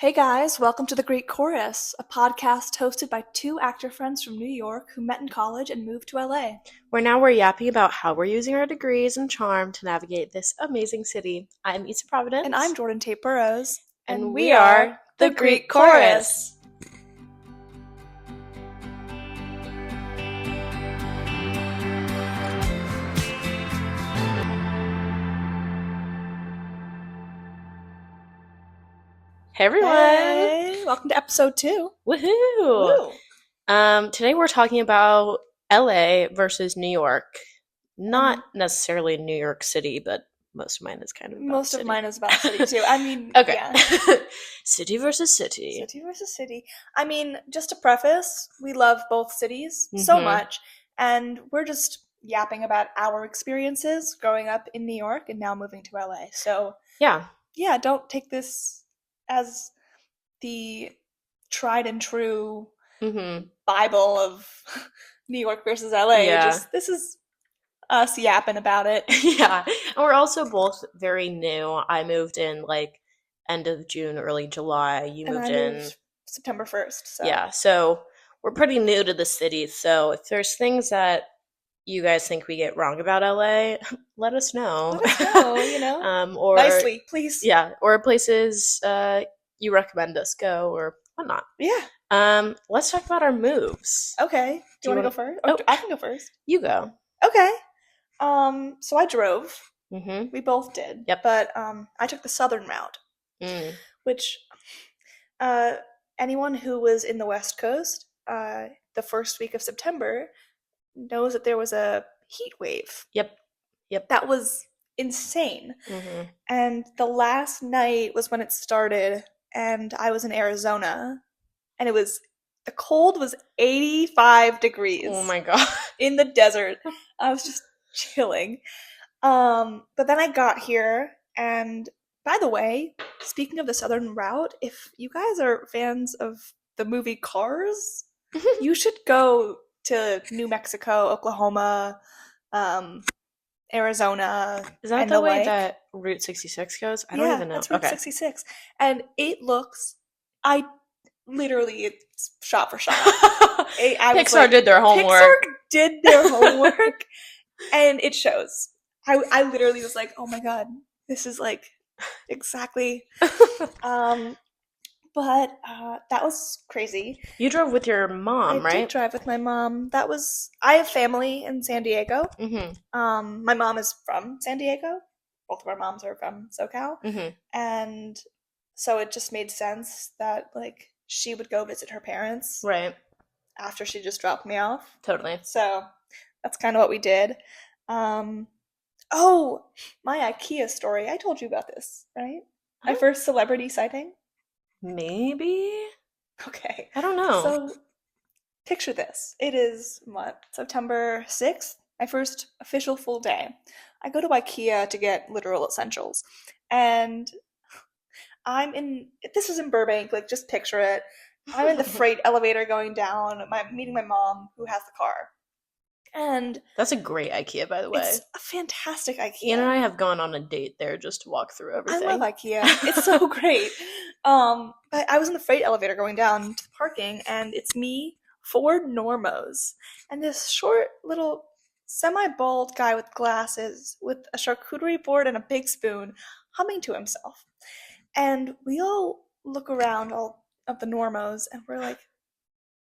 Hey guys, welcome to The Great Chorus, a podcast hosted by two actor friends from New York who met in college and moved to LA. We're yapping about how we're using our degrees and charm to navigate this amazing city. I'm Issa Providence. And I'm Jordan Tate Burrows. And we are The Great Chorus. Hey everyone! Hey, welcome to episode 2. Woohoo! Woo. Today we're talking about LA versus New York. Not necessarily New York City, but most of mine is kind of about Most city. of mine is about city too. I mean, Okay. yeah. City versus city. City versus city. I mean, just to preface, we love both cities so much, and we're just yapping about our experiences growing up in New York and now moving to LA. So, Yeah. don't take this as the tried and true Bible of New York versus LA. Yeah. This is us yapping about it. Yeah. And we're also both very new. I moved in like end of June, early July. You And moved I in moved September 1st. So. Yeah. So we're pretty new to the city. So if there's things that you guys think we get wrong about LA, let us know. Let us know, you know. Or nicely, please. Yeah, or places you recommend us go or whatnot. Yeah. Let's talk about our moves. Okay. Do you want to go first? Oh, I can go first. You go. Okay. So I drove. Mm-hmm. We both did. Yep. But I took the southern route, which anyone who was in the West Coast the first week of September knows that there was a heat wave. Yep. That was insane. Mm-hmm. And the last night was when it started, and I was in Arizona, and the cold was 85 degrees. Oh my god. In the desert. I was just chilling. But then I got here, and by the way, speaking of the southern route, if you guys are fans of the movie Cars, you should go to New Mexico, Oklahoma, Arizona. Is that the way that Route 66 goes? I don't even know. That's Route 66. And it looks, it's shot for shot. Pixar did their homework. Pixar did their homework, and it shows. I literally was like, oh my god, this is like exactly. But that was crazy. You drove with your mom, right? I did drive with my mom. I have family in San Diego. Mm-hmm. My mom is from San Diego. Both of our moms are from SoCal. Mm-hmm. And so it just made sense that like she would go visit her parents. Right. After she just dropped me off. Totally. So that's kind of what we did. Oh, my IKEA story. I told you about this, right? My first celebrity sighting? Maybe? Okay. I don't know. So, picture this. It is, September 6th? My first official full day. I go to IKEA to get literal essentials. And this is in Burbank, like, just picture it. I'm in the freight elevator going down, meeting my mom, who has the car. And that's a great IKEA, by the way. It's a fantastic IKEA. Ian and I have gone on a date there just to walk through everything. I love IKEA. It's so great. But I was in the freight elevator going down to the parking, and it's me, 4 normos, and this short little semi-bald guy with glasses with a charcuterie board and a big spoon humming to himself. And we all look around, all of the normos, and we're like,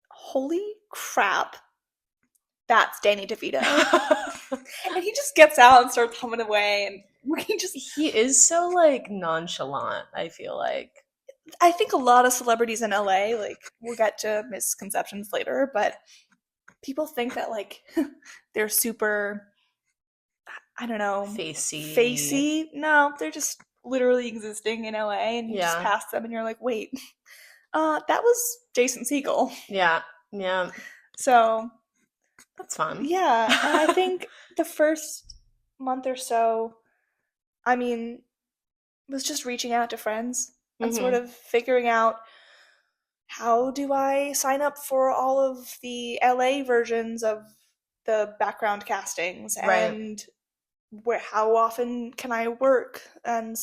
holy crap. That's Danny DeVito. And he just gets out and starts humming away, and he is so like nonchalant, I feel like. I think a lot of celebrities in LA, like, we'll get to misconceptions later, but people think that like they're super, I don't know, facey. No, they're just literally existing in LA, and you just pass them and you're like, wait, that was Jason Segel. Yeah. So that's fun. Yeah, and I think the first month or so, was just reaching out to friends and sort of figuring out, how do I sign up for all of the LA versions of the background castings, and how often can I work, and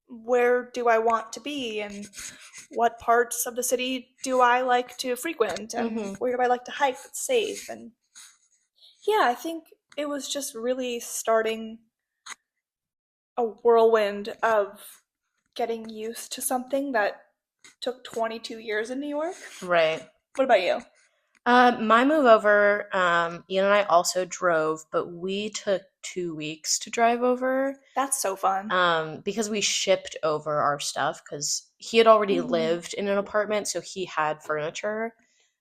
where do I want to be, and what parts of the city do I like to frequent, and Mm-hmm. where do I like to hike that's safe. And yeah, I think it was just really starting a whirlwind of getting used to something that took 22 years in New York. Right. What about you? My move over, Ian and I also drove, but we took 2 weeks to drive over. That's so fun. Because we shipped over our stuff because he had already Mhm. lived in an apartment, so he had furniture.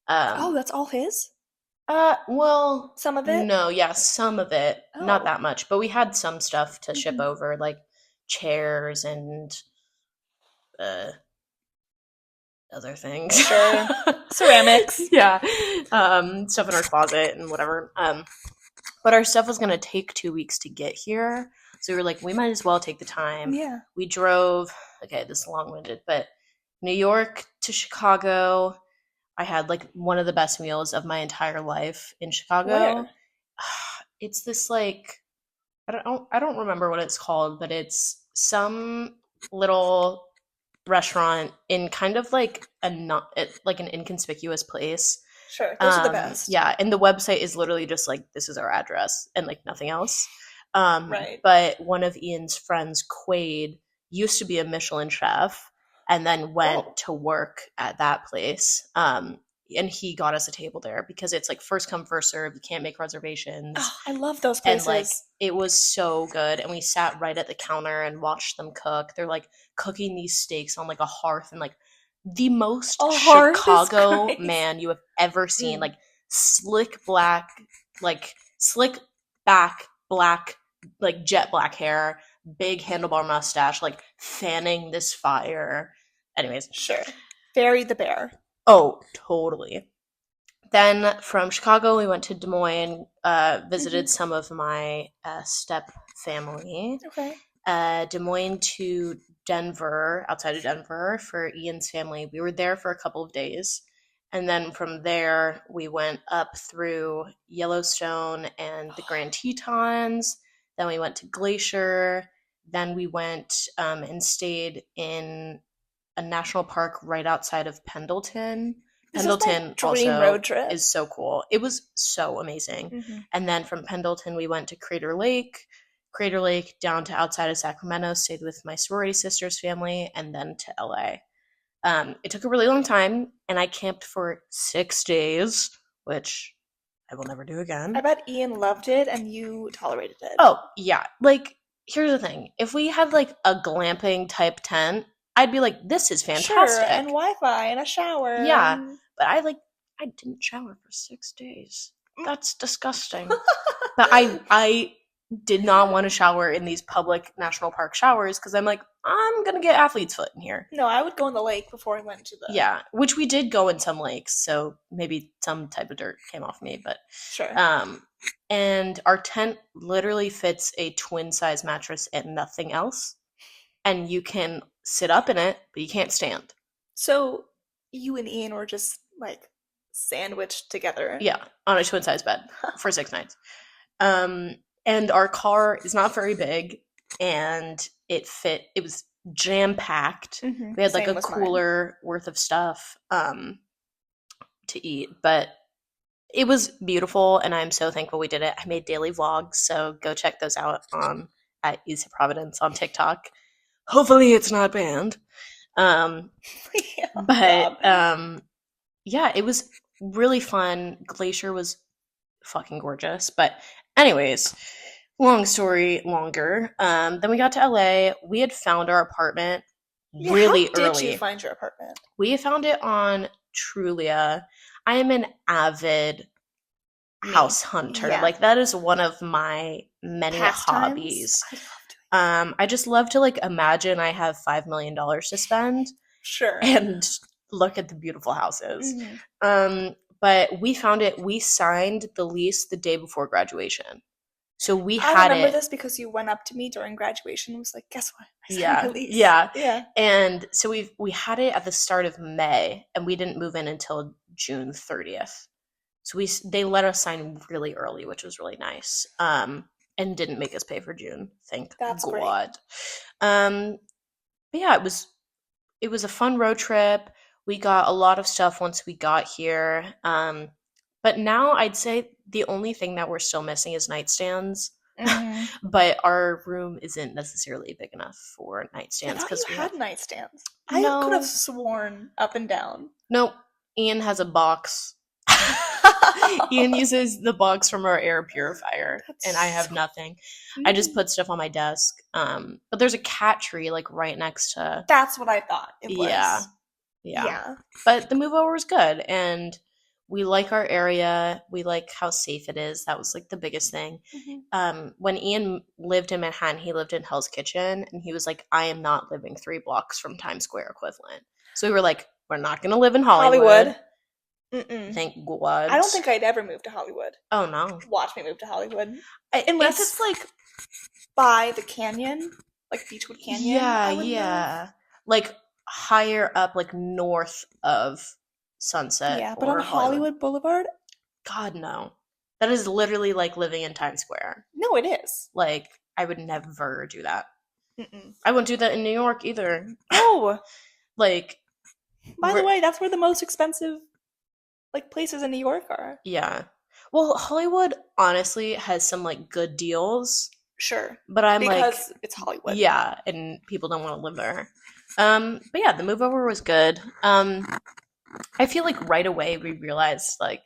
Oh, Um, that's all his? well, Some of it? no, yeah, some of it, not Oh. that much, but we had some stuff to ship Mhm. over, like chairs and uh, other things. Sure. Ceramics. Yeah, stuff in our closet and whatever. But our stuff was gonna take 2 weeks to get here, so we were like, we might as well take the time. Yeah. We drove. Okay, this is long winded, but New York to Chicago. I had like one of the best meals of my entire life in Chicago. Where? It's this like I don't remember what it's called, but it's some little restaurant in kind of like a not like an inconspicuous place. Sure. Those are the best. Yeah, and the website is literally just like this is our address and like nothing else. Right. But one of Ian's friends, Quaid, used to be a Michelin chef and then went Whoa. to work at that place. And he got us a table there because it's like first come first serve. You can't make reservations, Oh, I love those and like places. it was so good. And we sat right at the counter and watched them cook. They're like cooking these steaks on like a hearth, and like the most A hearth is Chicago great. man you have ever seen. Mm. Like slick black, like slick back black, like jet black hair, big handlebar mustache, like fanning this fire. Anyways, Sure. Barry the Bear. oh, totally. Then from Chicago, we went to Des Moines, Hmm. visited some of my step family. Okay. Des Moines to Denver, outside of Denver, for Ian's family. We were there for a couple of days. And then from there, we went up through Yellowstone and the Grand Tetons. Then we went to Glacier. Then we went and stayed in a national park right outside of Pendleton. This is my Pendleton dream road also trip. is so cool. It was so amazing. Hmm. And then from Pendleton, we went to Crater Lake down to outside of Sacramento, stayed with my sorority sister's family, and then to LA. It took a really long time, and I camped for 6 days, which I will never do I again. bet Ian loved it and you tolerated it. Oh, yeah. Like, here's the thing. If we had like a glamping type tent, I'd be like, this is Sure, and fantastic. Wi-Fi and a shower Yeah. and But I didn't shower for 6 days. That's disgusting. But I did not want to shower in these public national park showers because I'm like, I'm gonna get athlete's foot in here. no, I would go in the lake before I went to the. Yeah, which we did go in some lakes, so maybe some type of dirt came off me, but Sure. um and our tent literally fits a twin size mattress and nothing else. And you can sit up in it, but you can't stand. So you and Ian were just like sandwiched together. Yeah, on a twin size bed for 6 nights. And our car is not very big, and it was jam packed. We had like Same a was mine. cooler worth of stuff to eat, but it was beautiful, and I'm so thankful we did it. I made daily vlogs, so go check those out on at Easy Providence on TikTok. Hopefully, it's not banned. Um, Yeah, but God. yeah, it was really fun. Glacier was fucking gorgeous. But anyways, long story longer. Then we got to LA. We had found our apartment Yeah, really how did you early. find your apartment? We found it on Trulia. I am an avid Me. house hunter. Yeah. Like that is one of my many Pastimes? hobbies. I love doing I just love to like imagine I have $5 million to spend Sure. and look at the beautiful houses. Mhm. But we found it. We signed the lease the day before graduation, so we I had remember it. this because you went up to me during graduation and was like, guess what? I signed Yeah, my lease. yeah. Yeah. And so we had it at the start of May, and we didn't move in until June 30th. So they let us sign really early, which was really nice. And didn't make us pay for June. Thank That's great. God. Um, but yeah, it was a fun road trip. We got a lot of stuff once we got here. But now I'd say the only thing that we're still missing is nightstands. Mm. But our room isn't necessarily big enough for I nightstands thought you because we had have nightstands. I could have no. sworn up and down. Nope. Ian has a box. Ian uses the box from our air purifier, and I That's have so nothing. I just mean. put stuff on my desk. But there's a cat tree like right next to. That's what I thought it Yeah, was. yeah. Yeah. But the move over was good, and we like our area. We like how safe it is. That was like the biggest thing. Mhm. When Ian lived in Manhattan, he lived in Hell's Kitchen, and he was like, "I am not living 3 blocks from Times Square equivalent." So we were like, "We're not gonna live in Hollywood." Hollywood. Mm-mm. Thank I don't God. think I'd ever move to Hollywood. Oh no. Watch me move to Hollywood. I- Unless It's it's like by the canyon, like Beechwood Canyon, yeah, I would move. yeah. Like higher up, like north of Sunset Yeah, but on or Hollywood. Hollywood Boulevard, God no. That is literally like living in Times Square. no, it is. Like I would never do that. Mm-mm. I wouldn't do that in New York either. Oh, Like by the we're, way, that's where the most expensive like places in New York are. yeah. Well, Hollywood honestly has some like good deals, Sure, but I'm like, because it's Hollywood. yeah, and people don't want to live there. But yeah, the move over was good. I feel like right away we realized like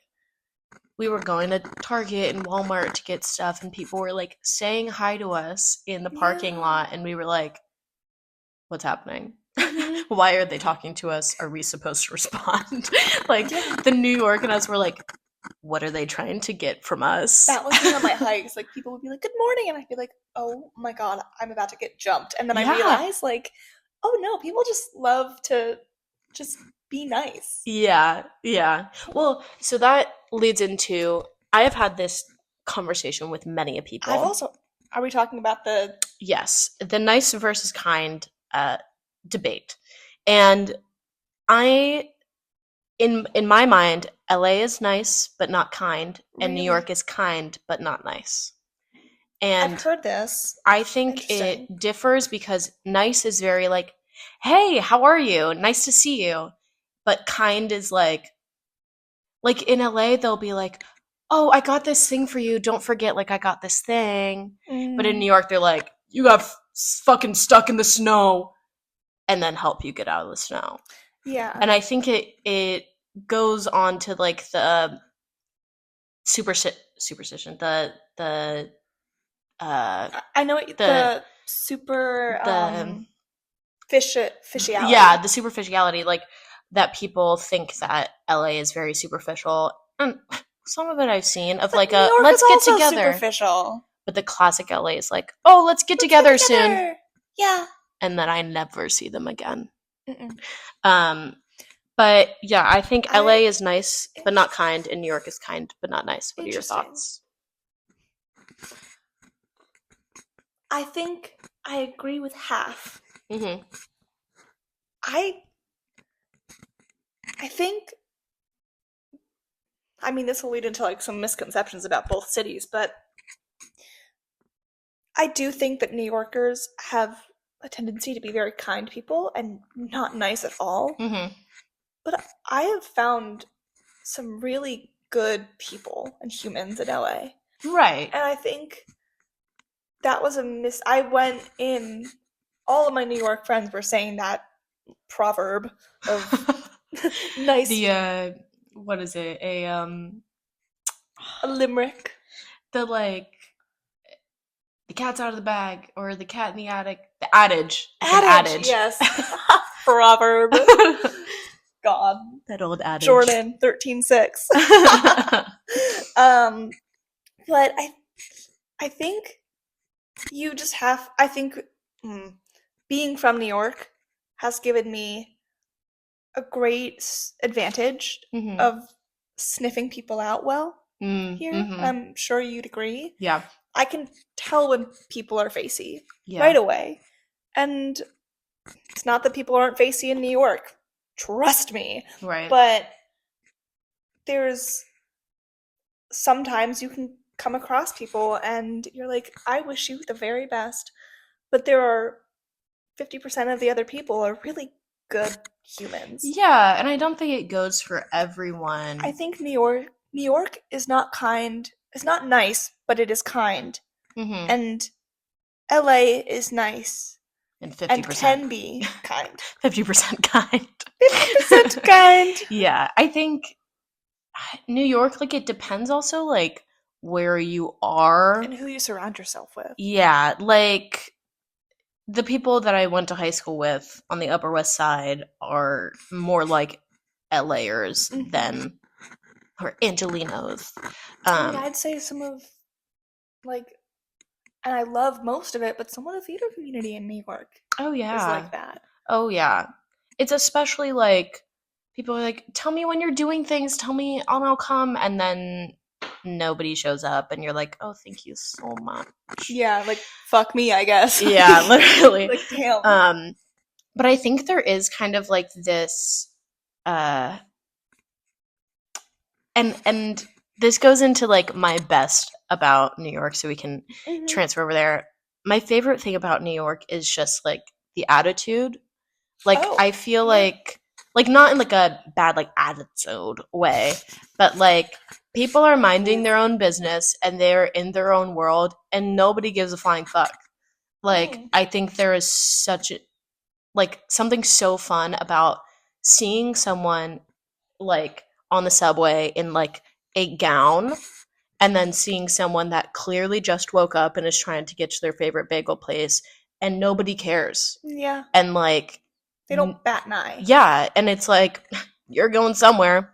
we were going to Target and Walmart to get stuff, and people were like saying hi to us in the parking Yeah. lot, and we were like, what's happening? Hmm. Why are they talking to us? Are we supposed to respond? Like Yeah. the New York and us were like, what are they trying to get from us? That was me on my hikes. Like people would be like, "Good morning," and I'd be like, "Oh my god, I'm about to get jumped." And then I Yeah. realized, like, oh no, people just love to just be nice. Yeah, yeah. Well, so that leads into I have had this conversation with many I've people. also. Are we talking about the? Yes, the nice versus kind debate. And I in my mind, LA is nice but not kind, and New Really? York is kind but not nice. I've And heard this. I think Interesting. it differs because nice is very like, "Hey, how are you? Nice to see you." But kind is like in LA they'll be like, "Oh, I got this thing for you. Don't forget like I got this thing." But in Mm, New York they're like, "You got fucking stuck in the snow." And then help you get out of the snow. yeah, And I think it goes on to like the superstition, uh I know it, the the super the fishiality. yeah, the superficiality, like that people think that LA is very superficial. And some of it I've seen of But like New a York is let's get also together. superficial. But the classic LA is like, oh, let's get Let's get together soon. together. Yeah. And then I never see them again. Mm-mm. Um, but yeah, I think I LA is nice but not kind, and New York is kind but not nice. What are your interesting. thoughts? I think I agree with half. Mm-hmm. I I think I mean this will lead into like some misconceptions about both cities, but I do think that New Yorkers have a tendency to be very kind people and not nice at all. Mm-hmm. But I have found some really good people and humans in LA. Right. And I think that was a I went in, all of my New York friends were saying that proverb of nice, The what is it? a limerick. The like the cat's out of the bag or the cat in the attic. The adage. It's an Adage, adage. yes. Proverb. God. That old adage. Jordan 13:6. But I think you just have I think being from New York has given me a great advantage Mm-hmm. of sniffing people out well here. Mm-hmm. I'm sure you'd agree. Yeah. I can tell when people are facey Yeah. right away. And it's not that people aren't facey in New York. Trust me. Right. But there's sometimes you can come across people and you're like, I wish you the very best. But there are 50% of the other people are really good humans. Yeah, and I don't think it goes for I everyone. think New York is not kind. It's not nice, but it is kind. Hmm. And LA is nice And and 50%. can be kind. 50% kind. 50% kind. Yeah, I think New York, like, it depends also, like, where you are. And who you surround yourself with. Yeah, like, the people that I went to high school with on the Upper West Side are more like LAers Mm-hmm. than, or Angelinos. I mean, Um, I'd say some of, like, and I love most of it, but some of the theater community in New York oh, is yeah. like that. Oh, yeah. It's especially like people are like, tell me when you're doing things, tell me, and I'll come. And then nobody shows up, and you're like, oh, thank you so much. Yeah, like, fuck me, I guess. Yeah, literally. Like, damn. But I think there is kind of like this, uh, and this goes into like my best about New York, so we can Mm-hmm. transfer over there. My favorite thing about New York is just like the attitude. Like Oh, I feel yeah. like not in like a bad like attitude way, but like people are minding their own business and they're in their own world and nobody gives a flying fuck. Like Mm. I think there is such a, like something so fun about seeing someone like on the subway in like a gown and then seeing someone that clearly just woke up and is trying to get to their favorite bagel place and nobody cares. Yeah, And like they don't bat an eye. yeah, and it's like you're going somewhere.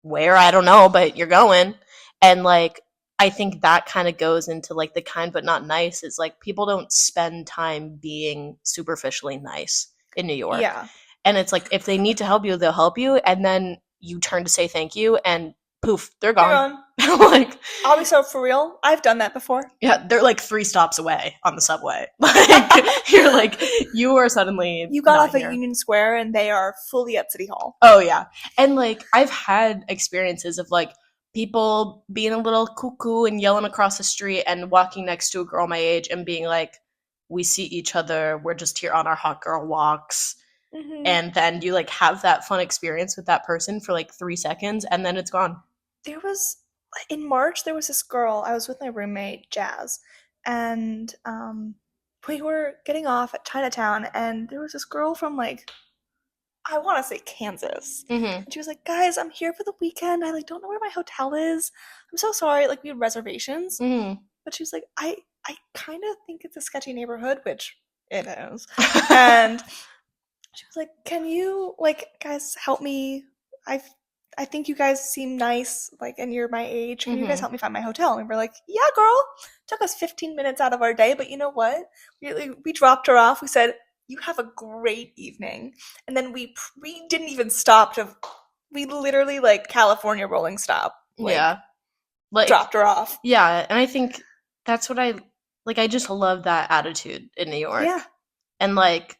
Where I don't know, but you're going. And like I think that kind of goes into like the kind but not nice is like people don't spend time being superficially nice in New York. Yeah. And it's like if they need to help you, they'll help you and then you turn to say thank you and poof, they're They're gone. on. Like I'll be so for real. I've done that before. yeah, they're like 3 stops away on the subway. Like you're like you are suddenly You got not off at here. Union Square and they are fully at City Hall. Oh yeah. And like I've had experiences of like people being a little cuckoo and yelling across the street and walking next to a girl my age and being like, we see each other, we're just here on our hot girl walks. Mm-hmm. And then you like have that fun experience with that person for like 3 seconds and then it's gone. There was, in March, there was this girl. I was with my roommate, Jazz, and we were getting off at Chinatown, and there was this girl from, like, I want to say Kansas. Mm-hmm. And she was like, guys, I'm here for the weekend. I like don't know where my hotel is. I'm so sorry. Like we had reservations. Mm-hmm. But she was like, I kind of think it's a sketchy neighborhood, which it is. And she was like, can you like guys help me? I I think you guys seem nice, like, and you're my age. Can you guys Mm-hmm. help me find my hotel? And we're like, yeah, girl. Took us 15 minutes out of our day, but you know what? We dropped her off. We said, you have a great evening. And then we didn't even stop to, we literally like California rolling stop, like Yeah. Like dropped her off. yeah, and I think that's what I like I just love that attitude in New York. Yeah, And like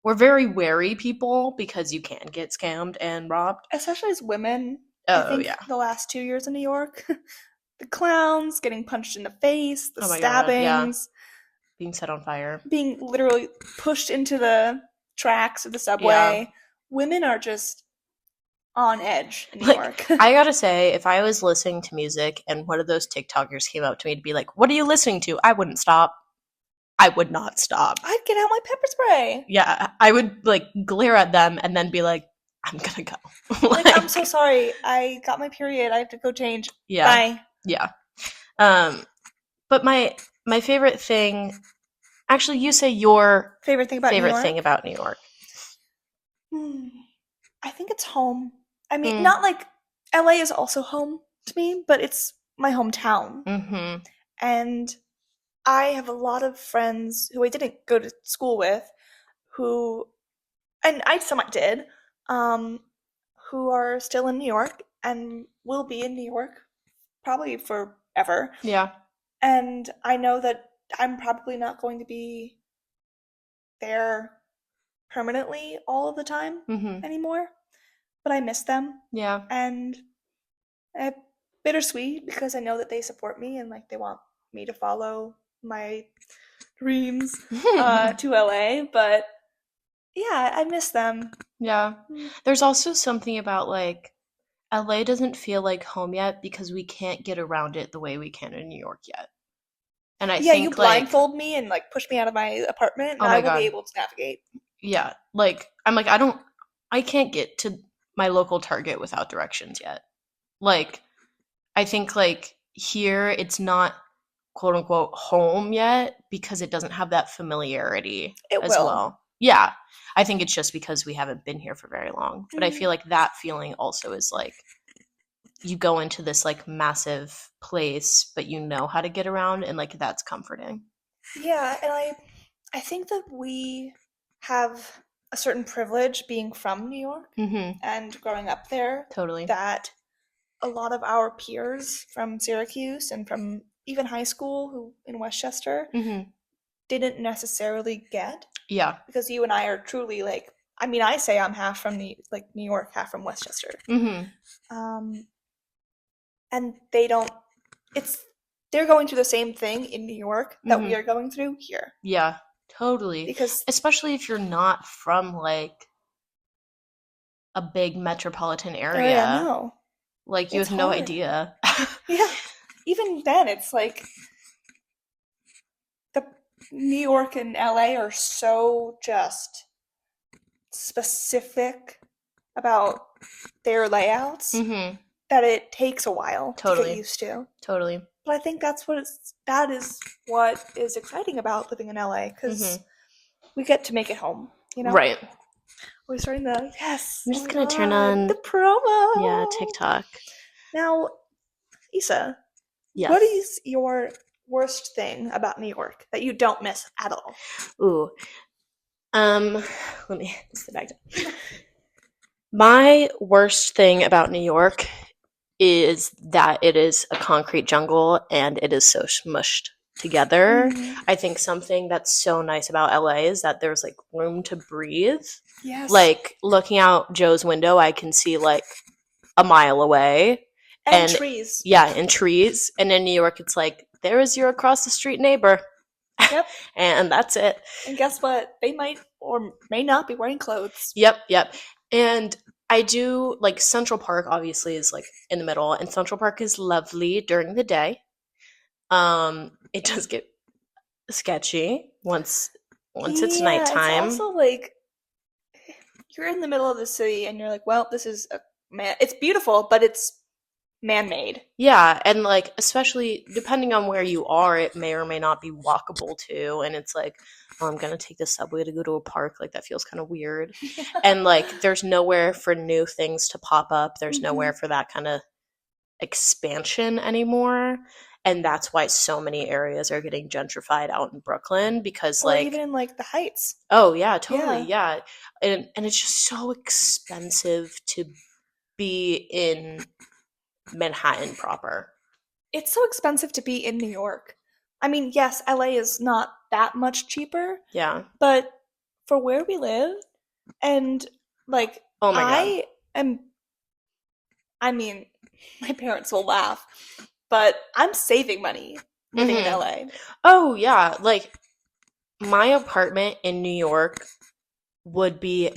we're very wary people because you can get scammed and robbed. especially as women. I Oh think yeah. the last 2 years in New York, the clowns getting punched in the face, the Oh my god, yeah. stabbings, Being set on fire. being literally pushed into the tracks of the Yeah. subway. Women are just on edge in New Like York. I gotta say, if I was listening to music and one of those TikTokers came up to me to be like, "What are you listening to?" I wouldn't stop. I would not stop. I'd get out my pepper spray. Yeah, I would like glare at them and then be like, "I'm gonna go." Like, I'm so sorry. I got my period. I have to go change. yeah, Bye. yeah. But my favorite thing, actually, you say your Favorite thing about New favorite York? thing about New York. Hmm. I think it's home. I mean, Mm. not like LA is also home to me, but it's my hometown. Mm-hmm. And I have a lot of friends who I didn't go to school with who, and I somewhat did, um, who are still in New York and will be in New York probably forever. Yeah. And I know that I'm probably not going to be there permanently all of the time Mm-hmm. anymore, but I miss them. Yeah. And bittersweet because I know that they support me and like they want me to follow my dreams to LA, but yeah, I miss them. Yeah. There's also something about like LA doesn't feel like home yet because we can't get around it the way we can in New York yet. And I Yeah, you think like, blindfold me and like push me out of my apartment, and oh I my will be God. able to navigate. Yeah. Like I can't get to my local Target without directions yet. Like I think like here it's not quote unquote home yet because it doesn't have that familiarity It as will. well. Yeah. I think it's just because we haven't been here for very long. But I Mm, feel like that feeling also is like you go into this like massive place, but you know how to get around and like that's comforting. yeah, and I think that we have a certain privilege being from New York Mhm. and growing up there Totally. that a lot of our peers from Syracuse and from even high school who in Westchester Mhm. didn't necessarily get, Yeah. because you and I are truly like, I mean, I say I'm half from New York, half from Westchester. Mhm. Um, and they don't, it's they're going through the same thing in New York that we Mhm. are going through here, Yeah. Totally. because Especially if you're not from like a big metropolitan area, area. no, Like you it's have no hard. idea. Yeah, even then it's like the New York and LA are so just specific about their layouts Mhm. that it takes a while to get Totally. used to. Totally. But I think that is what is exciting about living in LA, because Mhm. we get to make it home, you know? Right. We're starting the, yes, I'm oh just my gonna turn god, the on, yeah, promo. TikTok. Now, Issa, what Yes. is your worst thing about New York that you don't miss at all? Ooh. Um, let me sit back down. My worst thing about New York is that it is a concrete jungle and it is so smushed together. Mm, I think something that's so nice about LA is that there's like room to breathe. yes. Like looking out Joe's window, I can see like a mile away. And And trees. yeah, and trees. And in New York, it's like, there is your across the street neighbor. Yep. And that's it. And guess what? They might or may not be wearing clothes. Yep, yep. And I do like Central Park obviously is like in the middle, and Central Park is lovely during the day. It does get sketchy once it's Yeah, it's nighttime. also like you're in the middle of the city and you're like, well, this is a man. It's beautiful, but it's man-made. Yeah, and like especially depending on where you are, it may or may not be walkable too. And it's like, oh, I'm gonna take the subway to go to a park. Like that feels kind of weird. And like, there's nowhere for new things to pop up. There's Hmm. nowhere for that kind of expansion anymore. And that's why so many areas are getting gentrified out in Brooklyn because Or even like, in like the Heights. oh yeah, totally, Yeah. yeah. And it's just so expensive to be in Manhattan proper. It's so expensive to be in New York. I mean, yes, LA is not that much cheaper, Yeah. but for where we live, and like Oh my god. I am, I mean, my parents will laugh, but I'm saving money living in Mhm. LA. Oh yeah, like my apartment in New York would be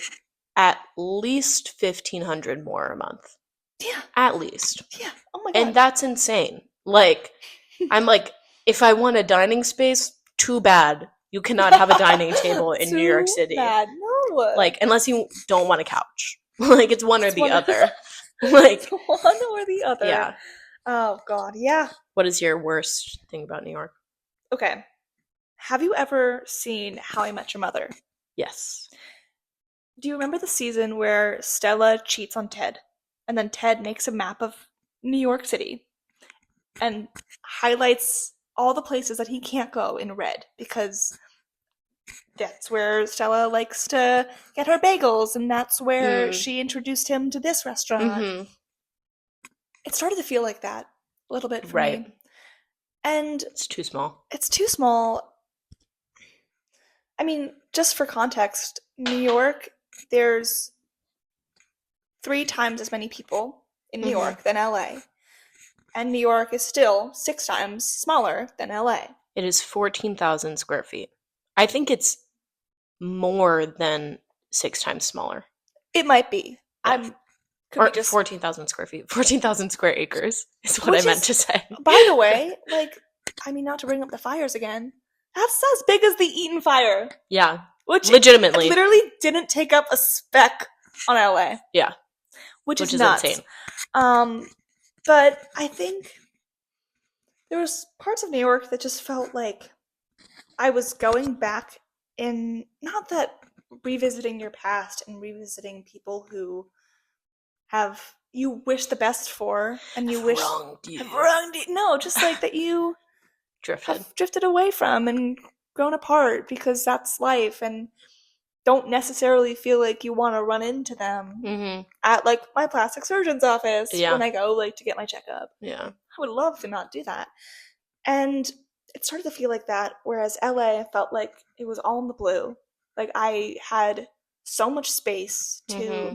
at least 1,500 more a month. Yeah, At least. yeah. Oh my And god. that's insane. Like I'm like, if I want a dining space, too bad. You cannot have a dining table in New York Too City. bad. No. Like, unless you don't want a couch. Like, it's one or It's the one or other. it's Like, one or the other. yeah. Oh god, yeah. What is your worst thing about New York? Okay. Have you ever seen How I Met Your Mother? Yes. Do you remember the season where Stella cheats on Ted? And then Ted makes a map of New York City and highlights all the places that he can't go in red, because that's where Stella likes to get her bagels and that's where Mm. she introduced him to this restaurant. Mm-hmm. It started to feel like that a little bit for Right. me. And It's too small. it's too small. I mean, just for context, New York, there's 3 times as many people in New Mm-hmm. York than LA. And New York is still 6 times smaller than LA. It is 14,000 square feet. I think it's more than 6 times smaller. It might be. Yeah. I'm could be Or just 14,000 square feet. 14,000 square acres is what I which meant is to say. by the way, like I mean not to bring up the fires again. That's as big as the Eaton fire, Yeah. which Legitimately. literally didn't take up a speck on LA, Yeah. which is Which is nuts. insane. But I think there was parts of New York that just felt like I was going back in not that revisiting your past and revisiting people who have you wish the best for and you Have wish wronged you. have wronged you. No, just like that you Drifted. have drifted away from and grown apart because that's life and don't necessarily feel like you want to run into them Mm-hmm. at like my plastic surgeon's office Yeah. when I go like to get my checkup. Yeah. I would love to not do that. And it started to feel like that, whereas LA felt like it was all in the blue. Like I had so much space to Mm-hmm.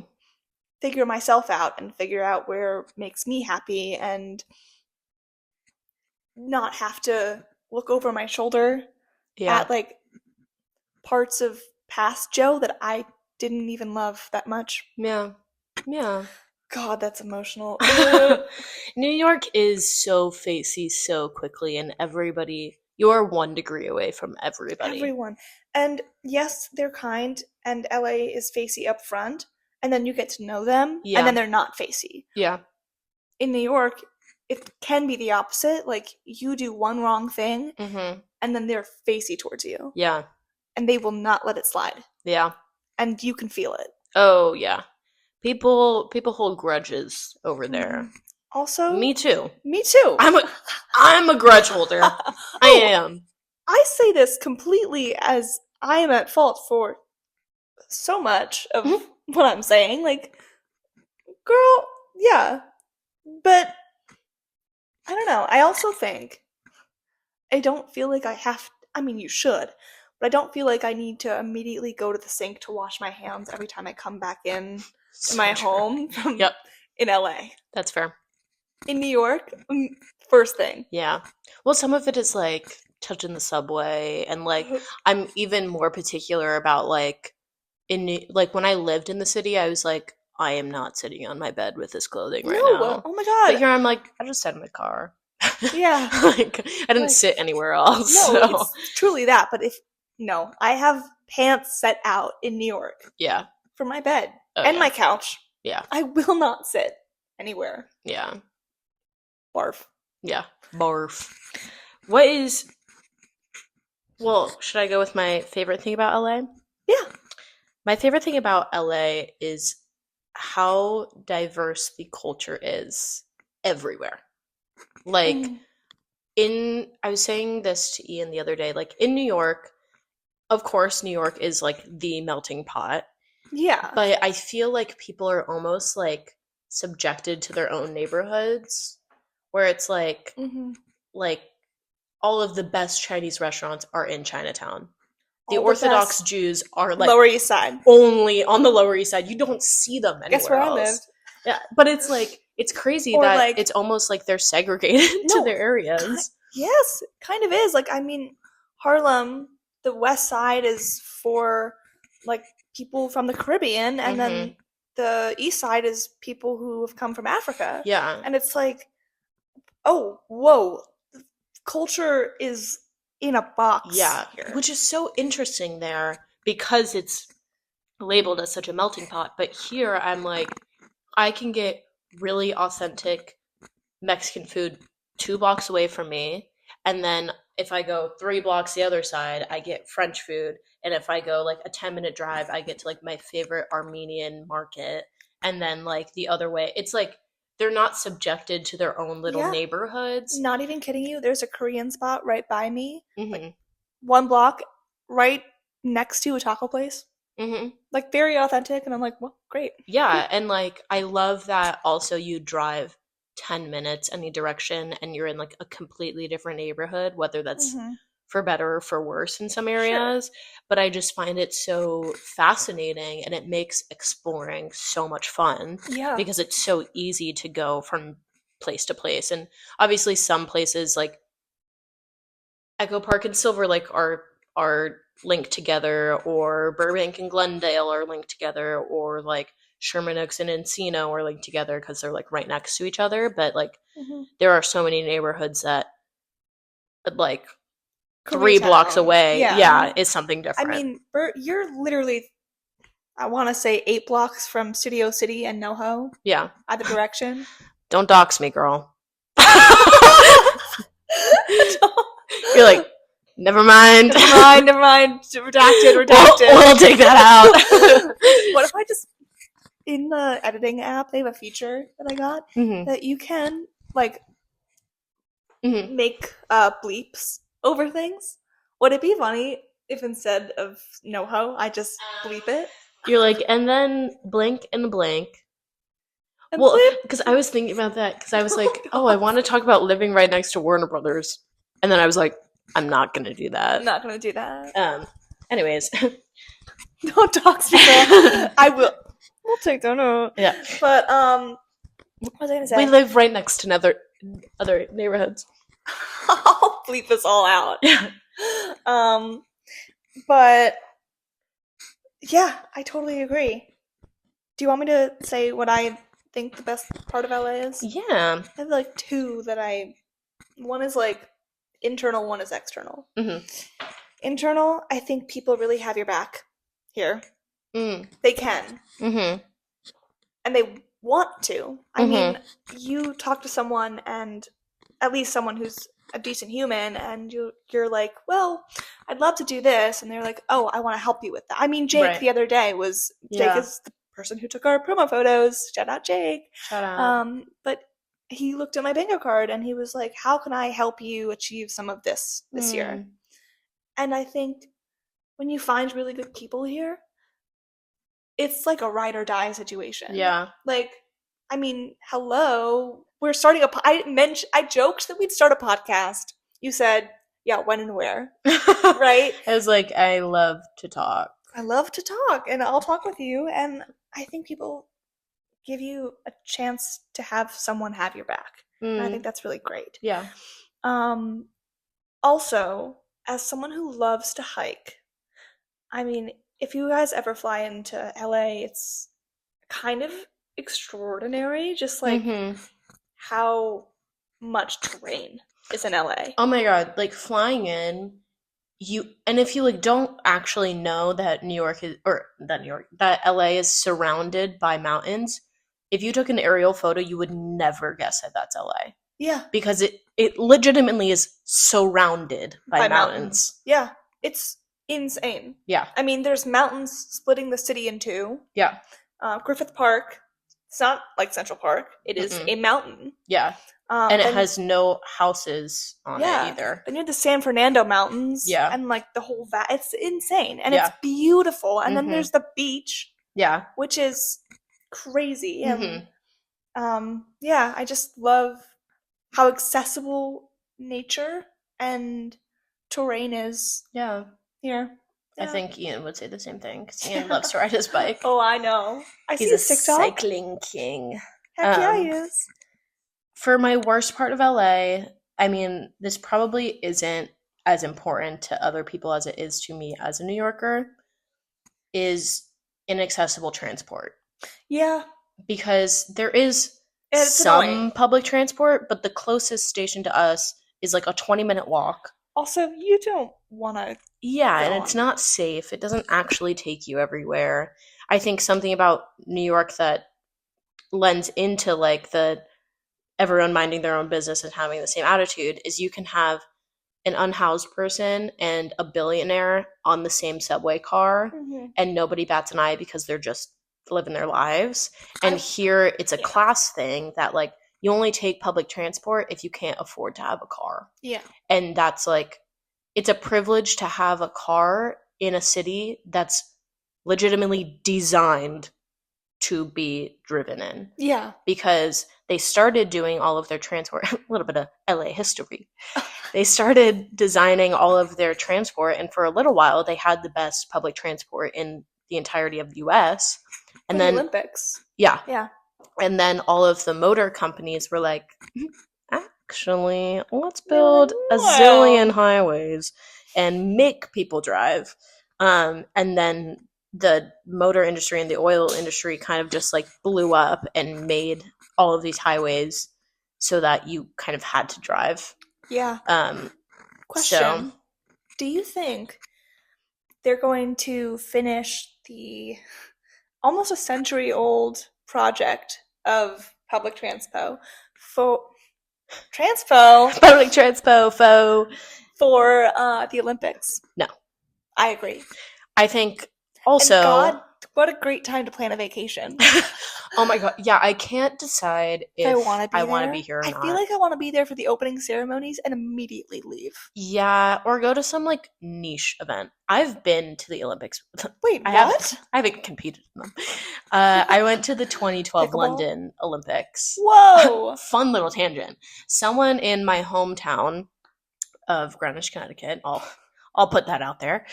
figure myself out and figure out where makes me happy and not have to look over my shoulder Yeah. at like parts of past Joe that I didn't even love that much. Yeah. Yeah. God, that's emotional. New York is so facey so quickly, and everybody, you're 1 degree away from everybody. Everyone. And yes, they're kind, and LA is facey up front, and then you get to know them, Yeah. and then they're not facey. Yeah. In New York, it can be the opposite. Like, you do one wrong thing, Mm-hmm. and then they're facey towards you. Yeah. And they will not let it slide. Yeah. And you can feel it. Oh, yeah. People hold grudges over there. Mhm. Also, Me too. Me too. I'm a grudge holder. I am. I say this completely as I am at fault for so much of what I'm saying. Like, girl, yeah. But I don't know. I also think I don't feel like I have. I mean, you should, but I don't feel like I need to immediately go to the sink to wash my hands every time I come back in So my true. home from Yep. in LA. That's fair. In New York, first thing. Yeah. Well, some of it is like touching the subway, and like I'm even more particular about like like when I lived in the city, I was like, I am not sitting on my bed with this clothing right now. Oh my But god. here I'm like, I just sat in my car. Yeah. Like I didn't Like, sit anywhere else. No, So it's truly that. But no, I have pants set out in New York yeah. for my bed Oh, and yeah. my couch. Yeah. I will not sit anywhere. Yeah. Barf. Yeah. Barf. What is Well, should I go with my favorite thing about LA? Yeah. My favorite thing about LA is how diverse the culture is everywhere. Like I was saying this to Ian the other day, like in New York, of course, New York is like the melting pot. Yeah. But I feel like people are almost like subjected to their own neighborhoods, where it's like all of the best Chinese restaurants are in Chinatown. The All Orthodox best Jews are like Lower East Side. only on the Lower East Side. You don't see them anywhere Guess where else. I lived. Yeah, but it's like it's crazy Or that like- it's almost like they're segregated to No, their areas. Yes, kind of is. Like, I mean, Harlem, the West Side is for like people from the Caribbean, and then the East Side is people who have come from Africa. Yeah. And it's like, oh, whoa, culture is in a box. Yeah, here. which is so interesting there because it's labeled as such a melting pot. But here I'm like, I can get really authentic Mexican food 2 blocks away from me. And then if I go 3 blocks the other side, I get French food. And if I go like a 10-minute drive, I get to like my favorite Armenian market. And then like the other way, it's like they're not subjected to their own little neighborhoods. Not even kidding you. There's a Korean spot right by me, Mm-hmm. 1 block right next to a taco place. Mm-hmm. Like very authentic, and I'm like, well, great. Yeah, and like I love that also you drive 10 minutes any direction and you're in like a completely different neighborhood, whether that's for better or for worse in some areas. Sure. But I just find it so fascinating, and it makes exploring so much fun. Yeah. Because it's so easy to go from place to place. And obviously some places like Echo Park and Silver Lake are linked together, or Burbank and Glendale are linked together, or like Sherman Oaks and Encino are linked together because they're like right next to each other. But like there are so many neighborhoods that like 3 blocks Koreatown. away, Yeah. is something I different. mean, you're literally, I want to say 8 blocks from Studio City and NoHo, Yeah. either direction. Don't dox me, girl. You're like, never mind. Never mind. Redacted. We'll take that out. What if I just, in the editing app, they have a feature that I got that you can, like, make bleeps over things? Would it be funny if instead of NoHo, I just bleep it? You're like, and then blank and blank. And well, bleep? because I was thinking about that, because I was like, I want to talk about living right next to Warner Brothers. And then I was like, I'm not going to do that. I'm not going to do that. Anyways. Don't dox me, girl. I will. We'll take that out. Yeah. But, what was I going to say? We live right next to other neighborhoods. I'll bleep this all out. But yeah, I totally agree. Do you want me to say what I think the best part of LA is? Yeah. I have like 2 that one is like internal, one is external. Internal, I think people really have your back here. They can. And they want to. I mean, you talk to someone, and at least someone who's a decent human, and you're like, well, I'd love to do this, and they're like, oh, I want to help you with that. I mean, Jake the other day Jake is the person who took our promo photos. Shout out, Jake. Shout out. But he looked at my bingo card and he was like, how can I help you achieve some of this year? And I think when you find really good people here, it's like a ride or die situation. Yeah. Like, I mean, hello. We're starting I joked that we'd start a podcast. You said, yeah, when and where. Right? I was like, I love to talk. I love to talk, and I'll talk with you, and I think people give you a chance to have someone have your back. And I think that's really great. Yeah. Also, as someone who loves to hike, I mean, if you guys ever fly into LA, it's kind of extraordinary, just like how much terrain is in LA. Oh my god, like flying in, and if you like don't actually know that that LA is surrounded by mountains, if you took an aerial photo, you would never guess that that's LA. Yeah. Because it legitimately is surrounded by mountains. Yeah. It's insane. Yeah. I mean, there's mountains splitting the city in 2. Yeah. Griffith Park, it's not like Central Park. It is a mountain. Yeah. And it has no houses on it either. Then you have the San Fernando Mountains. Yeah. And like the whole it's insane. And it's beautiful. And then there's the beach. Yeah. Which is crazy. And I just love how accessible nature and terrain is. Yeah. Here. Yeah. I think Ian would say the same thing, because Ian loves to ride his bike. Oh, I know. He's a cycling king. Heck yeah, he is. For my worst part of LA, I mean, this probably isn't as important to other people as it is to me as a New Yorker, is inaccessible transport. Yeah. Because there is annoying. Public transport, but the closest station to us is like a 20-minute walk. Also, you don't want to... Yeah, and it's not safe. It doesn't actually take you everywhere. I think something about New York that lends into like the everyone minding their own business and having the same attitude is you can have an unhoused person and a billionaire on the same subway car and nobody bats an eye because they're just living their lives. And here it's a class thing that like you only take public transport if you can't afford to have a car. Yeah. And that's like, it's a privilege to have a car in a city that's legitimately designed to be driven in. Yeah. Because they started doing all of their transport, a little bit of LA history. They started designing all of their transport, and for a little while they had the best public transport in the entirety of the US. And then Olympics. Yeah. Yeah. And then all of the motor companies were like, actually, let's build a zillion highways. and make people drive. And then the motor industry and the oil industry kind of just like blew up and made all of these highways so that you kind of had to drive. Yeah. Um, so Question. Do you think they're going to finish the almost a century old project of public transpo public transpo faux. for the Olympics? No, I agree. I think And also. God, what a great time to plan a vacation. Oh my god, yeah, I can't decide If I if want to be I want to there, be here or I feel not. like I want to be there for the opening ceremonies and immediately leave. Yeah, or go to some like niche event. I've been to the Olympics. Wait, I what? haven't competed in them. I went to the 2012 Pickleball? London Olympics. Whoa! Fun little tangent. Someone in my hometown of Greenwich, Connecticut. I'll put that out there.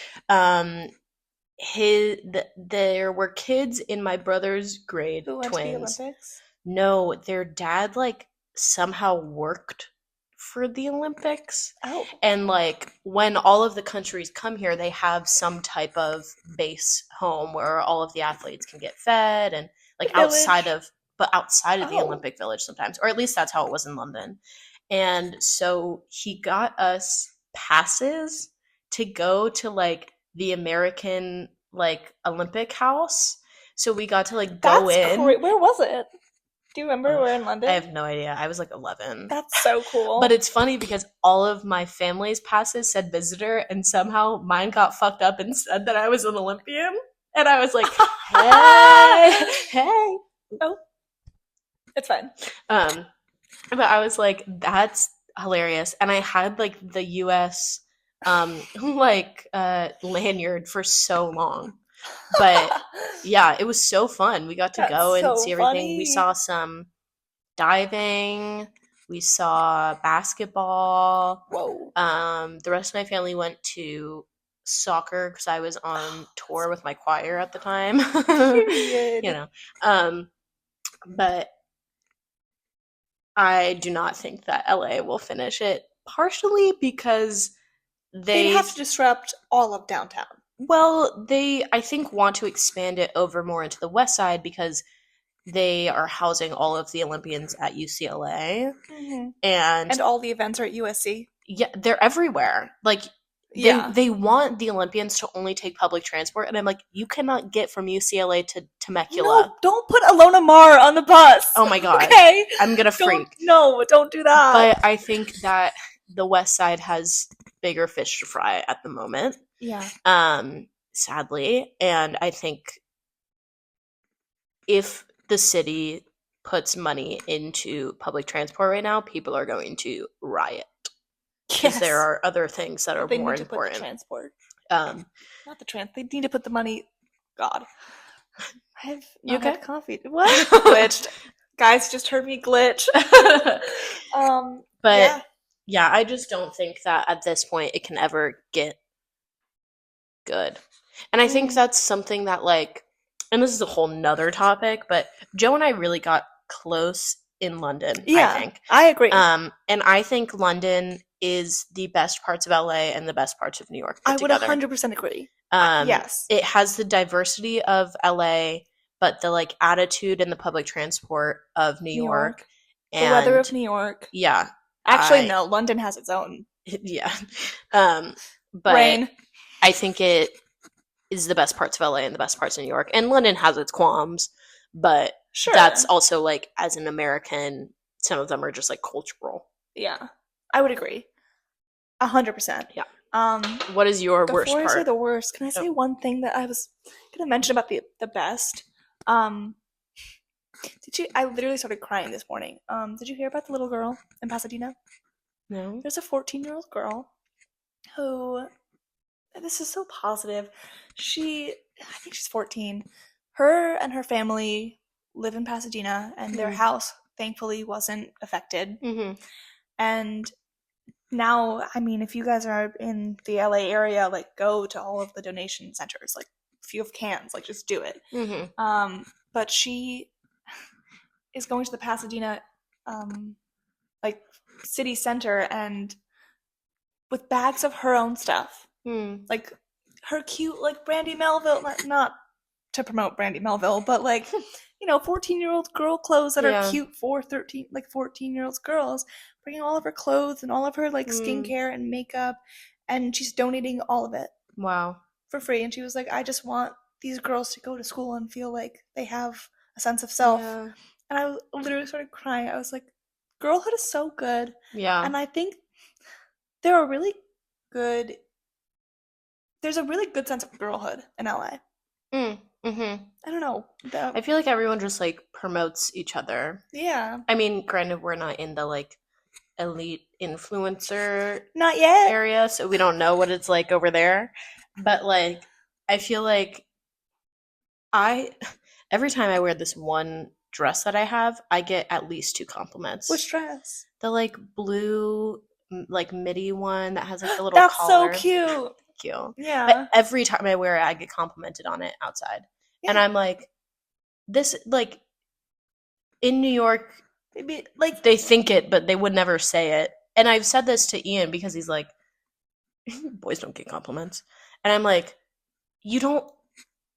There were kids in my brother's grade, Who went to the twins. Olympics? No, their dad like somehow worked for the Olympics. Oh. And like when all of the countries come here, they have some type of base home where all of the athletes can get fed and like outside of the Olympic Village sometimes, or at least that's how it was in London. And so he got us passes to go to like the American like Olympic house. So we got to like go in. Great. Where was it? Do you remember where in London? I have no idea. I was like 11. That's so cool. But it's funny because all of my family's passes said visitor, and somehow mine got fucked up and said that I was an Olympian. And I was like, hey. Oh, it's fine. But I was like, that's hilarious. And I had like the US lanyard for so long. But yeah, it was so fun. We got to go and see everything. Funny. We saw some diving. We saw basketball. Whoa. The rest of my family went to soccer because I was on tour with my choir at the time. Period. You know. But I do not think that LA will finish it, partially because they'd have to disrupt all of downtown. Well, they, I think, want to expand it over more into the west side because they are housing all of the Olympians at UCLA. Mm-hmm. And all the events are at USC. Yeah, they're everywhere. Like, they want the Olympians to only take public transport. And I'm like, you cannot get from UCLA to Temecula. No, don't put Alona Mar on the bus. Oh my god. Okay. I'm going to freak. No, don't do that. But I think that the west side has bigger fish to fry at the moment. Yeah. Sadly. And I think if the city puts money into public transport right now, people are going to riot. Because there are other things that are more important. Put the transport. Not the They need to put the money. God. I have not had coffee. What? Glitched. Guys just heard me glitch. But yeah, I just don't think that at this point it can ever get good. And I think that's something that like, and this is a whole nother topic, but Joe and I really got close in London, yeah, I think. I agree. And I think London is the best parts of LA and the best parts of New York. I would 100% agree. Yes. It has the diversity of LA, but the like attitude and the public transport of New York. And the weather of New York. Yeah. Actually, no, London has its own. Yeah. But rain. I think it is the best parts of LA and the best parts of New York. And London has its qualms, but that's also like, as an American, some of them are just like cultural. Yeah. I would agree. 100%. Yeah. What is your worst part? Before I say the worst, can I say one thing that I was going to mention about the best? I literally started crying this morning. Did you hear about the little girl in Pasadena? No. There's a 14-year-old girl who, this is so positive. I think she's 14. Her and her family live in Pasadena, and their house, thankfully, wasn't affected. Mm-hmm. And now, I mean, if you guys are in the LA area, like, go to all of the donation centers. Like, if you have cans, like, just do it. Mm-hmm. But she is going to the Pasadena, city center, and with bags of her own stuff, Like her cute like Brandy Melville, not to promote Brandy Melville, but like 14-year-old girl clothes that are Yeah. cute for 14-year-old girls, bringing all of her clothes and all of her like skincare and makeup, and she's donating all of it Wow. for free. And she was like, I just want these girls to go to school and feel like they have a sense of self. Yeah. And I literally started crying. I was like, girlhood is so good. Yeah. And I think there are really good there's a really good sense of girlhood in LA. Mm-hmm. I don't know. I feel like everyone just like promotes each other. Yeah. I mean, granted, we're not in the like elite influencer Not yet. area, so we don't know what it's like over there. But like, I feel like I every time I wear this one dress that I have, I get at least 2 compliments. Which dress? The like blue like midi one that has like the little That's collar. so cute. Thank you. Yeah. But every time I wear it, I get complimented on it outside. Yeah. And I'm like, this like in New York, maybe like they think it, but they would never say it. And I've said this to Ian because he's like, boys don't get compliments. And I'm like, you don't.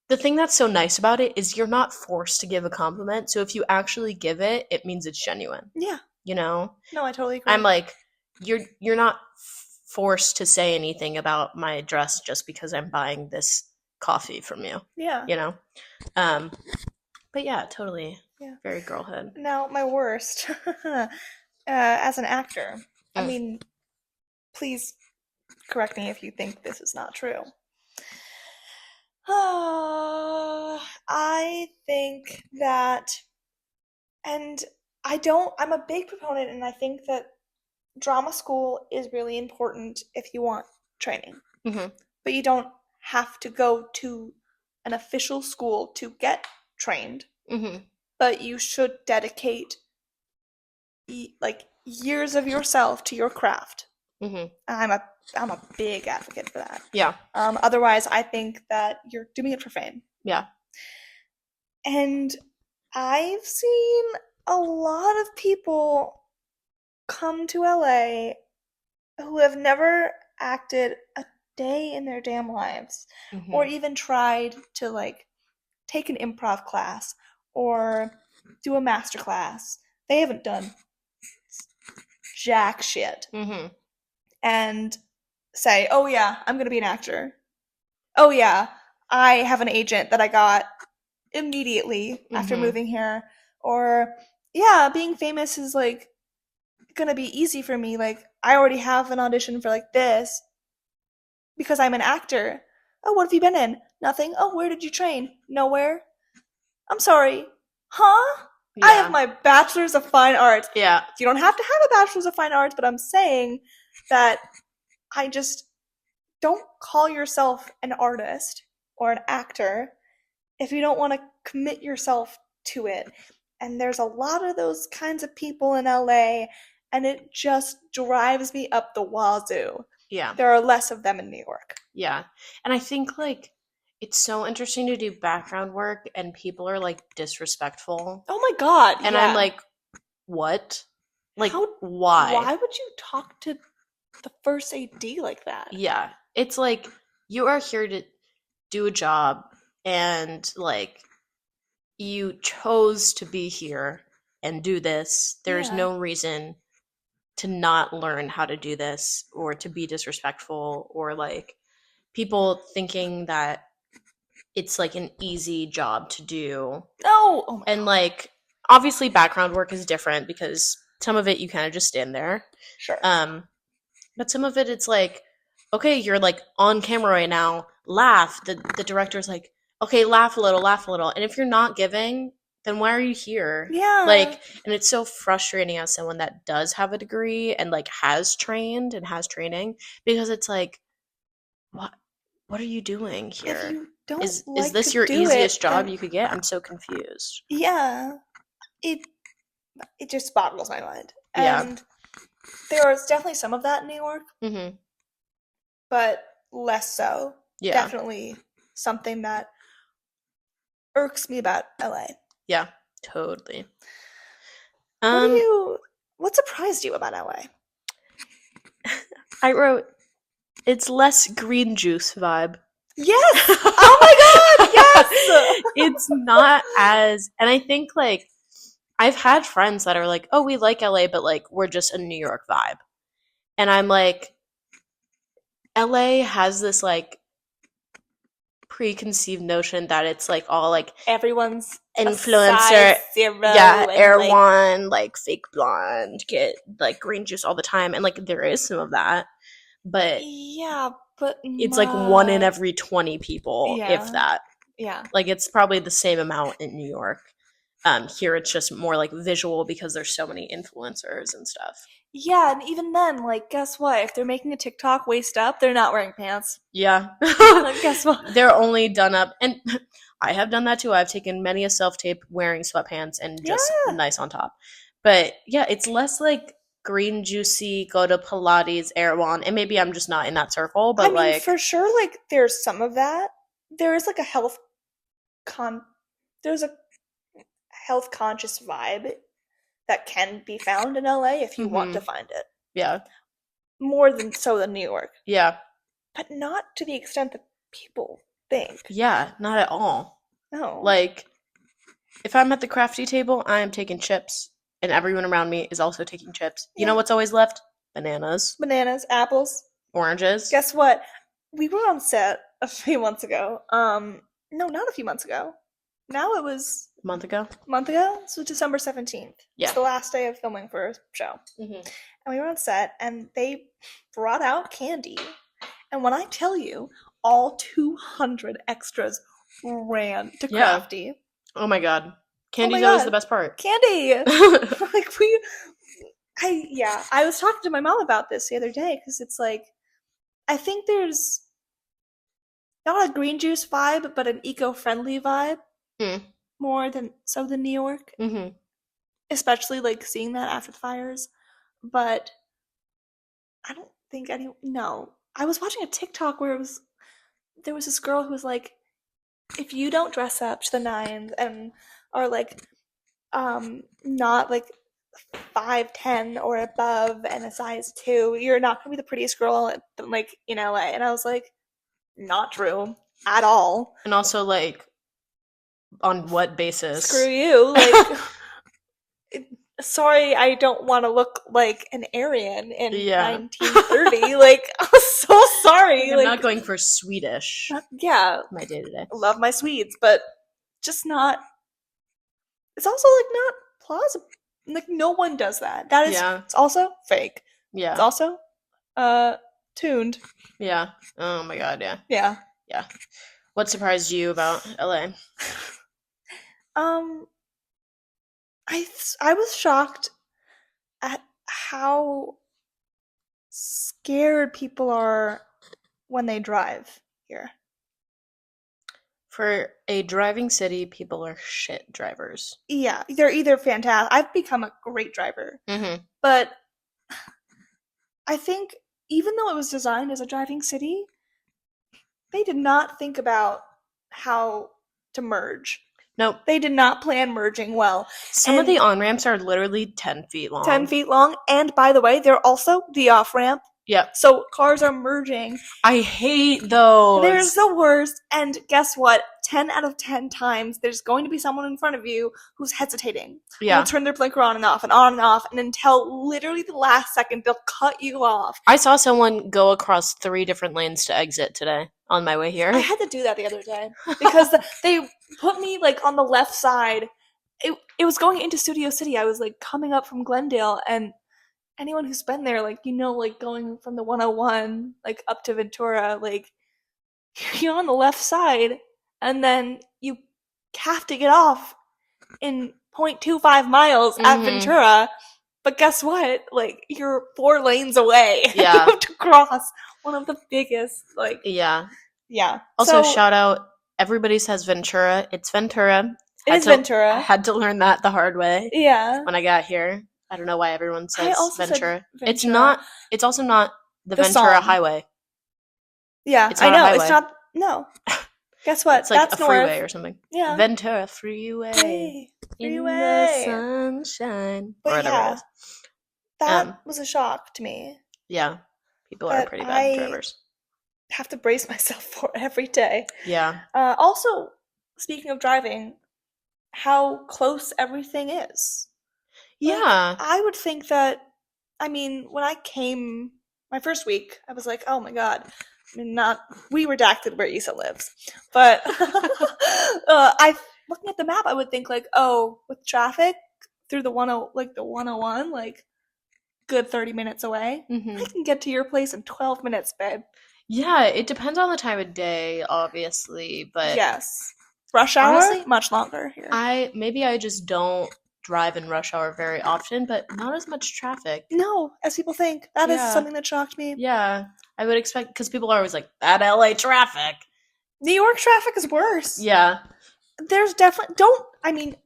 The thing that's so nice about it is you're not forced to give a compliment. So if you actually give it, it means it's genuine. Yeah. You know? No, I totally agree. I'm like, you're not forced to say anything about my dress just because I'm buying this coffee from you. Yeah. You know? But yeah, totally. Yeah. Very girlhood. Now, my worst as an actor. I mean, please correct me if you think this is not true. I think that, and I'm a big proponent, and I think that drama school is really important if you want training. But you don't have to go to an official school to get trained. But you should dedicate like years of yourself to your craft. I'm a big advocate for that. Yeah. Otherwise, I think that you're doing it for fame. Yeah. And I've seen a lot of people come to LA who have never acted a day in their damn lives, or even tried to like take an improv class or do a master class. They haven't done jack shit. And say, oh yeah, I'm gonna be an actor. Oh yeah, I have an agent that I got immediately after moving here. Or yeah, being famous is like gonna be easy for me. Like I already have an audition for like this because I'm an actor. Oh, what have you been in? Nothing. Oh, where did you train? Nowhere. I'm sorry. Huh? Yeah. I have my bachelor's of fine arts. Yeah. You don't have to have a bachelor's of fine arts, but I'm saying that I just don't call yourself an artist or an actor if you don't want to commit yourself to it. And there's a lot of those kinds of people in LA, and it just drives me up the wazoo. Yeah. There are less of them in New York. Yeah. And I think like it's so interesting to do background work and people are like disrespectful. Oh my God. And I'm like, what? Like, why? Why would you talk to the first AD like that? Yeah. It's like you are here to do a job and like you chose to be here and do this. There's no reason to not learn how to do this or to be disrespectful or like people thinking that it's like an easy job to do. No. Oh my and God. Like obviously background work is different because some of it you kind of just stand there. Sure. But some of it it's like, okay, you're like on camera right now, laugh. The director's like, okay, laugh a little. And if you're not giving, then why are you here? Yeah. Like, and it's so frustrating as someone that does have a degree and like has trained and has training because it's like, what are you doing here? If you don't is like this to your do easiest it, job then you could get? I'm so confused. Yeah. It just boggles my mind. Yeah. And there is definitely some of that in New York. But less so. Yeah. Definitely something that irks me about LA. Yeah, totally. What surprised you about LA? I wrote It's less green juice vibe. Yes! Oh my god, yes! It's not as, and I think like I've had friends that are like, "Oh, we like LA, but like we're just a New York vibe." And I'm like, LA has this like preconceived notion that it's like all like Everyone's a influencer, size 0 yeah, and Air like One, like fake blonde, get like green juice all the time, and like there is some of that, but yeah, but it's like one in every 20 people, if yeah. that. Yeah. Like it's probably the same amount in New York. Here it's just more like visual because there's so many influencers and stuff. Yeah, and even then, like, guess what? If they're making a TikTok waist up, they're not wearing pants. Yeah. Like, guess what? They're only done up, and I have done that too. I've taken many a self-tape wearing sweatpants and just Yeah. nice on top. But yeah, it's less like green juicy, go to Pilates, Erewhon, and maybe I'm just not in that circle, I but mean, like for sure, like, there's some of that. There is like a con there's a health conscious vibe that can be found in LA if you want to mhm. find it. Yeah. More than so than New York. Yeah. But not to the extent that people think. Yeah, not at all. No. Like if I'm at the crafty table, I am taking chips, and everyone around me is also taking chips. You know Yeah. what's always left? Bananas, Bananas, apples. oranges. Guess what? We were on set a few months ago. No, not a few months ago. Now it was A month ago. a month ago, so December 17th. Yeah. It's the last day of filming for a show. Mm-hmm. And we were on set, and they brought out candy. And when I tell you, all 200 extras ran to Yeah. Crafty. Oh my god, candy's my always God. the best part. Candy! Like, I was talking to my mom about this the other day, because it's like, I think there's not a green juice vibe, but an eco-friendly vibe Mm. more than New York, Mm-hmm. especially like seeing that after the fires. But I don't think no. I was watching a TikTok where there was this girl who was like, if you don't dress up to the nines and are like not like 5'10" or above and a size 2, you're not gonna be the prettiest girl like in LA. And I was like, not true at all. And also, like, on what basis? Screw you. Like, sorry, I don't want to look like an Aryan in Yeah. 1930. Like, I'm so sorry. I'm Like, not going for Swedish. yeah, My day to day. love my Swedes, but just not. It's also like not plausible. Like, no one does that. That is. Yeah. It's also fake. Yeah. It's also tuned. Yeah. Oh my god. Yeah. Yeah. Yeah. What surprised you about LA? I was shocked at how scared people are when they drive here. For a driving city, people are shit drivers. Yeah, they're either fantastic. I've become a great driver, Mm-hmm. but I think even though it was designed as a driving city, they did not think about how to merge. Nope. They did not plan merging well. Some of the on-ramps are literally 10 feet long. 10 feet long, and by the way, they're also the off-ramp. Yep. So cars are merging. I hate those. They're the worst, and guess what? 10 out of 10 times, there's going to be someone in front of you who's hesitating. Yeah. They'll turn their blinker on and off and on and off, and until literally the last second, they'll cut you off. I saw someone go across 3 different lanes to exit today on my way here. I had to do that the other day because they put me like on the left side. It was going into Studio City. I was like coming up from Glendale, and anyone who's been there, like, you know, like going from the 101 like up to Ventura, like you're on the left side, and then you have to get off in 0.25 miles at Mhm. Ventura. But guess what? Like, you're 4 lanes away. Yeah. You have to cross one of the biggest, like, Yeah. yeah. Also, So, shout out, everybody says Ventura. It's Ventura. it is I Ventura. had to learn that the hard way Yeah. when I got here. I don't know why everyone I says also said Ventura. It's Ventura. not. It's also not the The Ventura song. Highway. Yeah, It's I not a know. highway. It's not. No. Guess what? It's like That's a freeway north. or something. Yeah. Ventura Freeway. Hey, In the freeway. sunshine. But Or whatever yeah, it is. that was a shock to me. Yeah. People are That pretty bad drivers. have to brace myself for every day. Yeah. Also, speaking of driving, how close everything is. Like, Yeah. I would think that, I mean, when I came my first week, I was like, oh my god. I mean, we redacted where Issa lives. But looking at the map, I would think like, oh, with traffic through the 101, like good 30 minutes away. I Hmm. can get to your place in 12 minutes, babe. Yeah, it depends on the time of day, obviously, but Yes. Rush hour, honestly, much longer here. I just don't drive in rush hour very often, but not as much traffic. No, as people think. That is Yeah. something that shocked me. Yeah. I would expect, because people are always like, that LA traffic. New York traffic is worse. Yeah. There's definitely, don't, I mean,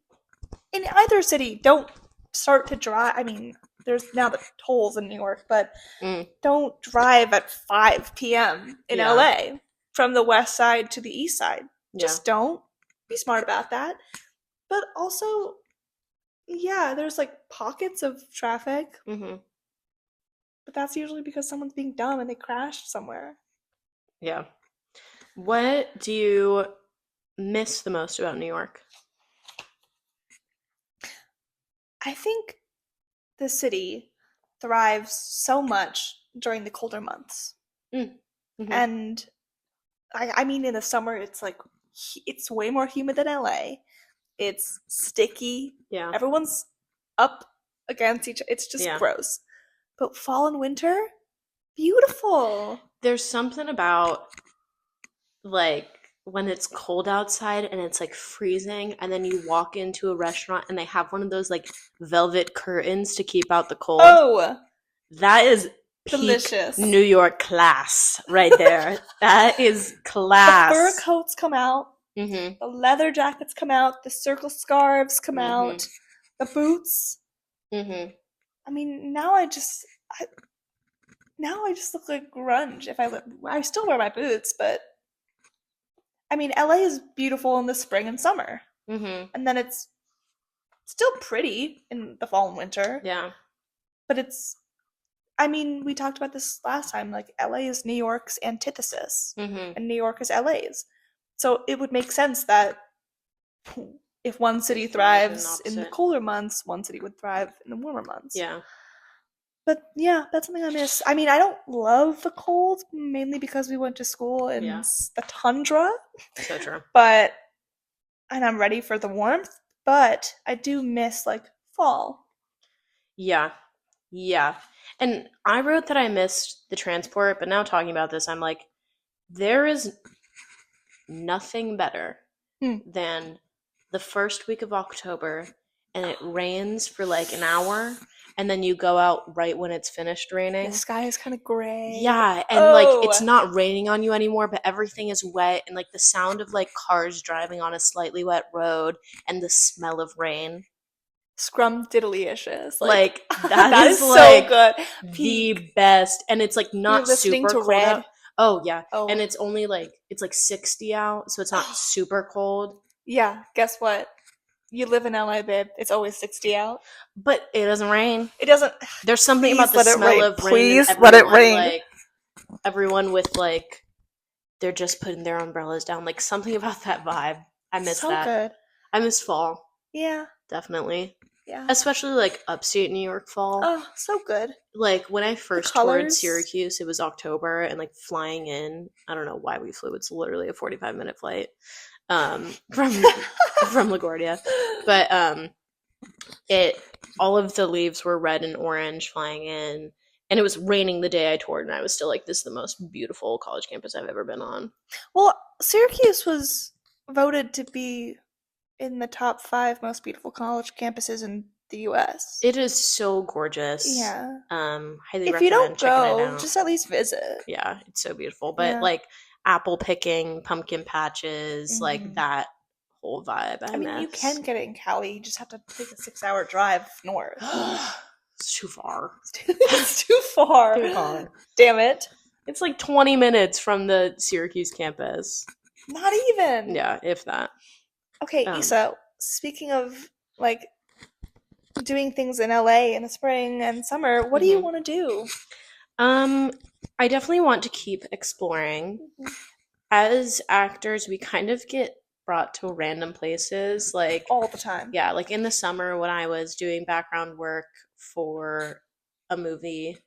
in either city, don't start to drive. I mean, there's now the tolls in New York, but Mm. don't drive at 5 p.m. in Yeah. LA from the west side to the east side. Yeah. Just don't. Be smart about that. But also, yeah, there's like pockets of traffic, Hmm. but that's usually because someone's being dumb and they crashed somewhere. Yeah. What do you miss the most about New York? I think the city thrives so much during the colder months. Mm. Hmm. And I mean, in the summer, it's like, it's way more humid than LA. It's sticky. Yeah. Everyone's up against each other. It's just Yeah. gross. But fall and winter, beautiful. There's something about like when it's cold outside and it's like freezing, and then you walk into a restaurant and they have one of those like velvet curtains to keep out the cold. Oh, That is peak delicious. New York class right there. That is The class. fur coats come out. Hmm. The leather jackets come out. The circle scarves come out. The boots. Hmm. I mean, now I just look like grunge. I still wear my boots, but I mean, LA is beautiful in the spring and summer, Hmm. and then it's still pretty in the fall and winter. Yeah. But it's, I mean, we talked about this last time. Like, LA is New York's antithesis, Hmm. and New York is LA's. So it would make sense that if one city thrives in the colder months, one city would thrive in the warmer months. Yeah. But yeah, that's something I miss. I mean, I don't love the cold, mainly because we went to school in the tundra. So true. And I'm ready for the warmth, but I do miss like fall. Yeah. Yeah. And I wrote that I missed the transport, but now talking about this, I'm like, there is nothing better than the first week of October and it rains for like an hour, and then you go out right when it's finished raining. The sky is kind of gray. Yeah, and like it's not raining on you anymore, but everything is wet, and like the sound of like cars driving on a slightly wet road and the smell of rain. Scrumdiddlyicious. Like that is like so good. The best, and it's like not super cold Red. out. Oh yeah. Oh. And it's only like 60 out, so it's not super cold. Yeah, guess what? You live in LA, babe. It's always 60 out. But it doesn't rain. It doesn't. There's something about the smell of rain. Please let it rain. Like, everyone with like, they're just putting their umbrellas down. Like, something about that vibe. I miss that. So good. I miss fall. Yeah. Definitely. Yeah. Especially like upstate New York fall. Oh, so good. Like when I first toured Syracuse, it was October, and like flying in, I don't know why we flew. It's literally a 45-minute flight from LaGuardia, but all of the leaves were red and orange flying in, and it was raining the day I toured, and I was still like, this is the most beautiful college campus I've ever been on. Well, Syracuse was voted to be in the top 5 most beautiful college campuses in the U.S. It is so gorgeous. Yeah. Highly if you don't recommend go, just at least visit. Yeah, it's so beautiful. But like apple picking, pumpkin patches, like that whole vibe. I mean, you can get it in Cali. You just have to take a 6-hour drive north. It's too far. It's too far. Too far. Damn it. It's like 20 minutes from the Syracuse campus. Not even. Yeah, if that. Okay, Issa, speaking of like doing things in LA in the spring and summer, what do you want to do? Um, I definitely want to keep exploring. As actors, we kind of get brought to random places. Like, All the time. yeah, like in the summer when I was doing background work for a movie,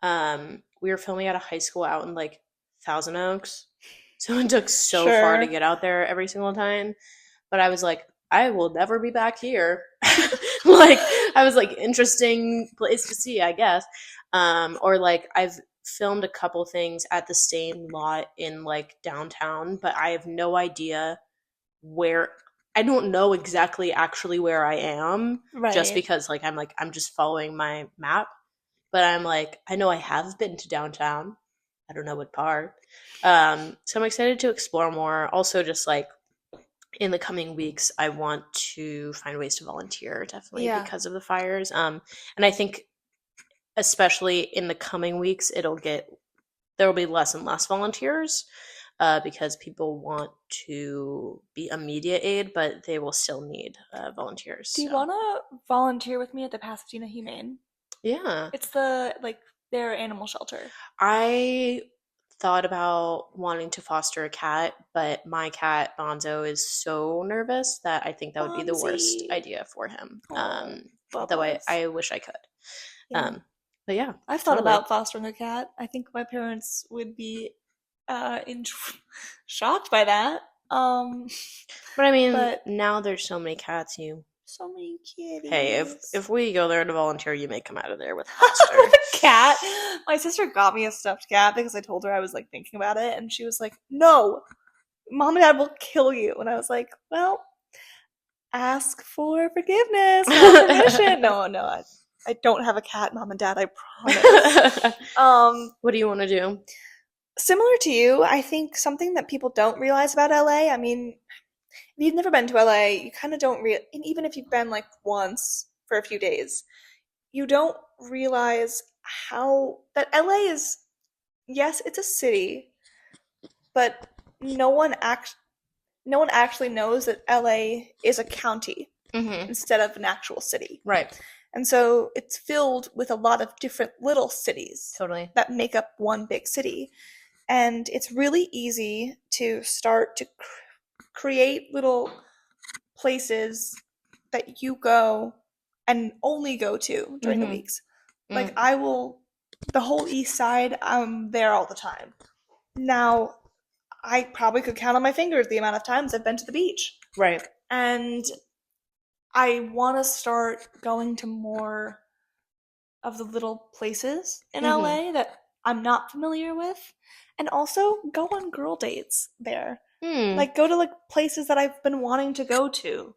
we were filming at a high school out in like Thousand Oaks. So it took so far to Sure. get out there every single time. But I was like, I will never be back here. Like, I was like, interesting place to see, I guess. Or like, I've filmed a couple things at the same lot in like downtown, but I have no idea where. I don't know exactly actually where I am, just Right. because I'm just following my map. But I'm like, I know I have been to downtown. I don't know what part. So I'm excited to explore more. Also, just like in the coming weeks, I want to find ways to volunteer, definitely Yeah. because of the fires. And I think especially in the coming weeks, there will be less and less volunteers because people want to be a media aid, but they will still need volunteers. Do you So want to volunteer with me at the Pasadena Humane? yeah, It's the like their animal shelter. I thought about wanting to foster a cat, but my cat Bonzo is so nervous that I think that would be the worst Bonzie. idea for him. Oh, Though I, Bubbles. I wish I could. Yeah. Um, but yeah, I've thought totally. about fostering a cat. I think my parents would be in shocked by that. But I mean, But now there's so many cats. so many Hey, if kitties. if we go there to volunteer, you may come out of there with a monster. With a cat. My sister got me a stuffed cat because I told her I was like thinking about it, and she was like, "No, mom and dad will kill you." And I was like, "Well, ask for forgiveness, not permission." No, no, I don't have a cat, mom and dad. I promise. What do you want to do? Similar to you, I think something that people don't realize about LA. I mean, if you've never been to LA, you kind of don't and even if you've been like once for a few days, you don't realize how that LA is, yes, it's a city, but no one act no one actually knows that LA is a county Mm-hmm. instead of an actual city. Right. And so it's filled with a lot of different little cities Totally. that make up one big city. And it's really easy to start to create little places that you go and only go to during the Mm-hmm. weeks. Like the whole east side, I'm there all the time. Now, I probably could count on my fingers the amount of times I've been to the beach. Right. And I want to start going to more of the little places in Mm-hmm. LA that I'm not familiar with. And also go on girl dates there. Hmm. Like go to like places that I've been wanting to go to.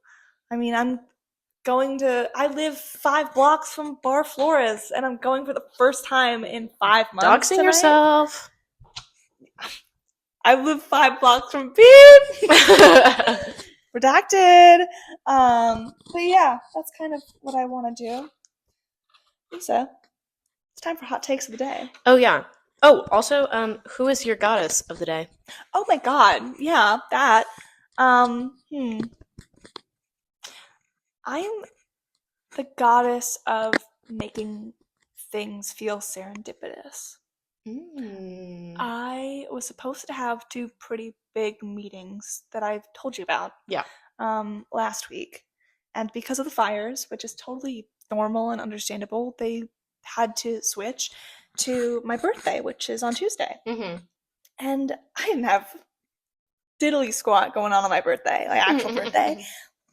I mean, I live 5 blocks from Bar Flores and I'm going for the first time in 5 months Doxing tonight. yourself. I live 5 blocks from beep. Redacted. But yeah, that's kind of what I want to do. Lisa, it's time for hot takes of the day. Oh yeah. Oh, also, who is your goddess of the day? Oh my god, yeah, that. I'm the goddess of making things feel serendipitous. Mm. I was supposed to have 2 pretty big meetings that I've told you about. Yeah. Last week. And because of the fires, which is totally normal and understandable, they had to switch to my birthday, which is on Tuesday. Mm-hmm. And I didn't have diddly squat going on my birthday, like actual birthday.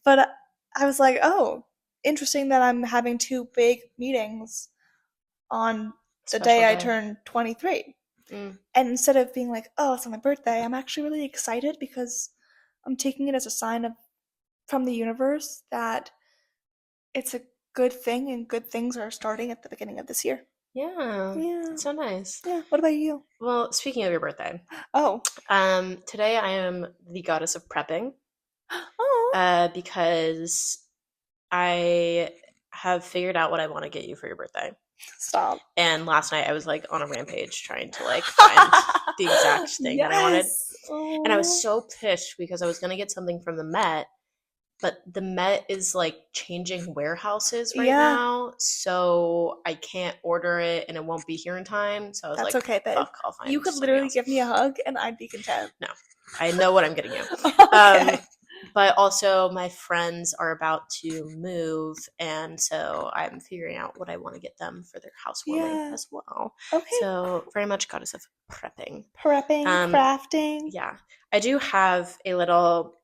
But I was like, oh, interesting that I'm having 2 big meetings on the day I turned 23. Mm. And instead of being like, oh, it's on my birthday, I'm actually really excited because I'm taking it as a sign from the universe that it's a good thing and good things are starting at the beginning of this year. Yeah. Yeah. That's so nice. Yeah. What about you? Well, speaking of your birthday, Oh. today I am the goddess of prepping. Oh. Because I have figured out what I want to get you for your birthday. Stop. And last night I was like on a rampage trying to like find the exact thing that I wanted. Oh. And I was so pissed because I was gonna get something from the Met but the Met is like changing warehouses right Yeah, now, so I can't order it and it won't be here in time. So I was that's like, okay, babe. fuck, I'll You find could something literally else. give me a hug and I'd be content. No, I know what I'm getting you. Okay. Um, but also, my friends are about to move, and so I'm figuring out what I want to get them for their housewarming Yeah. as well. Okay. So, very much goddess of prepping. Prepping, Um, crafting. yeah, I do have a little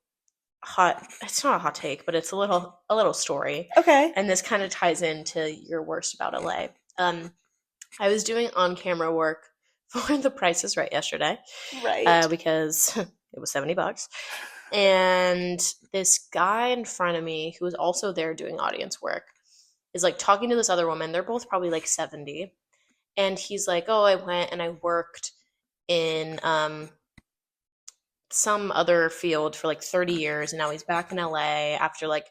hot. It's not a hot take, but it's a little story, Okay. and this kind of ties into your worst about LA. I was doing on-camera work for The Price is Right yesterday, Right. because it was $70. And this guy in front of me, who was also there doing audience work, is like talking to this other woman. They're both probably like 70. And he's like, oh, I went and I worked in some other field for like 30 years. And now he's back in LA after like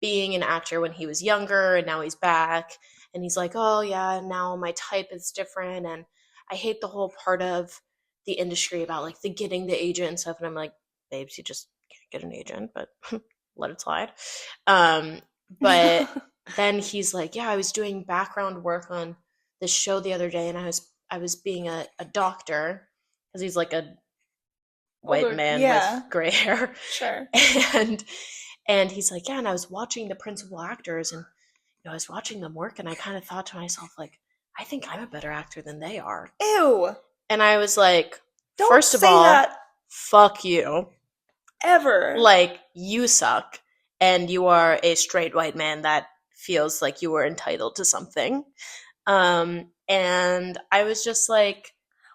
being an actor when he was younger. And now he's back. And he's like, oh, yeah, now my type is different. And I hate the whole part of the industry about like the getting the agent and stuff. And I'm like, babes, you just can't get an agent, but let it slide. Um, but then he's like, yeah, I was doing background work on this show the other day, and I was being a doctor because he's like a white Older. man with Yeah. gray hair, Sure. and and he's like, yeah, and I was watching the principal actors, and I was watching them work, and I kind of thought to myself, like, I think I'm a better actor than they are. Ew. And I was like, Don't first of say all, that fuck you. ever. Like, you suck, and you are a straight white man that feels like you were entitled to something. And I was just like,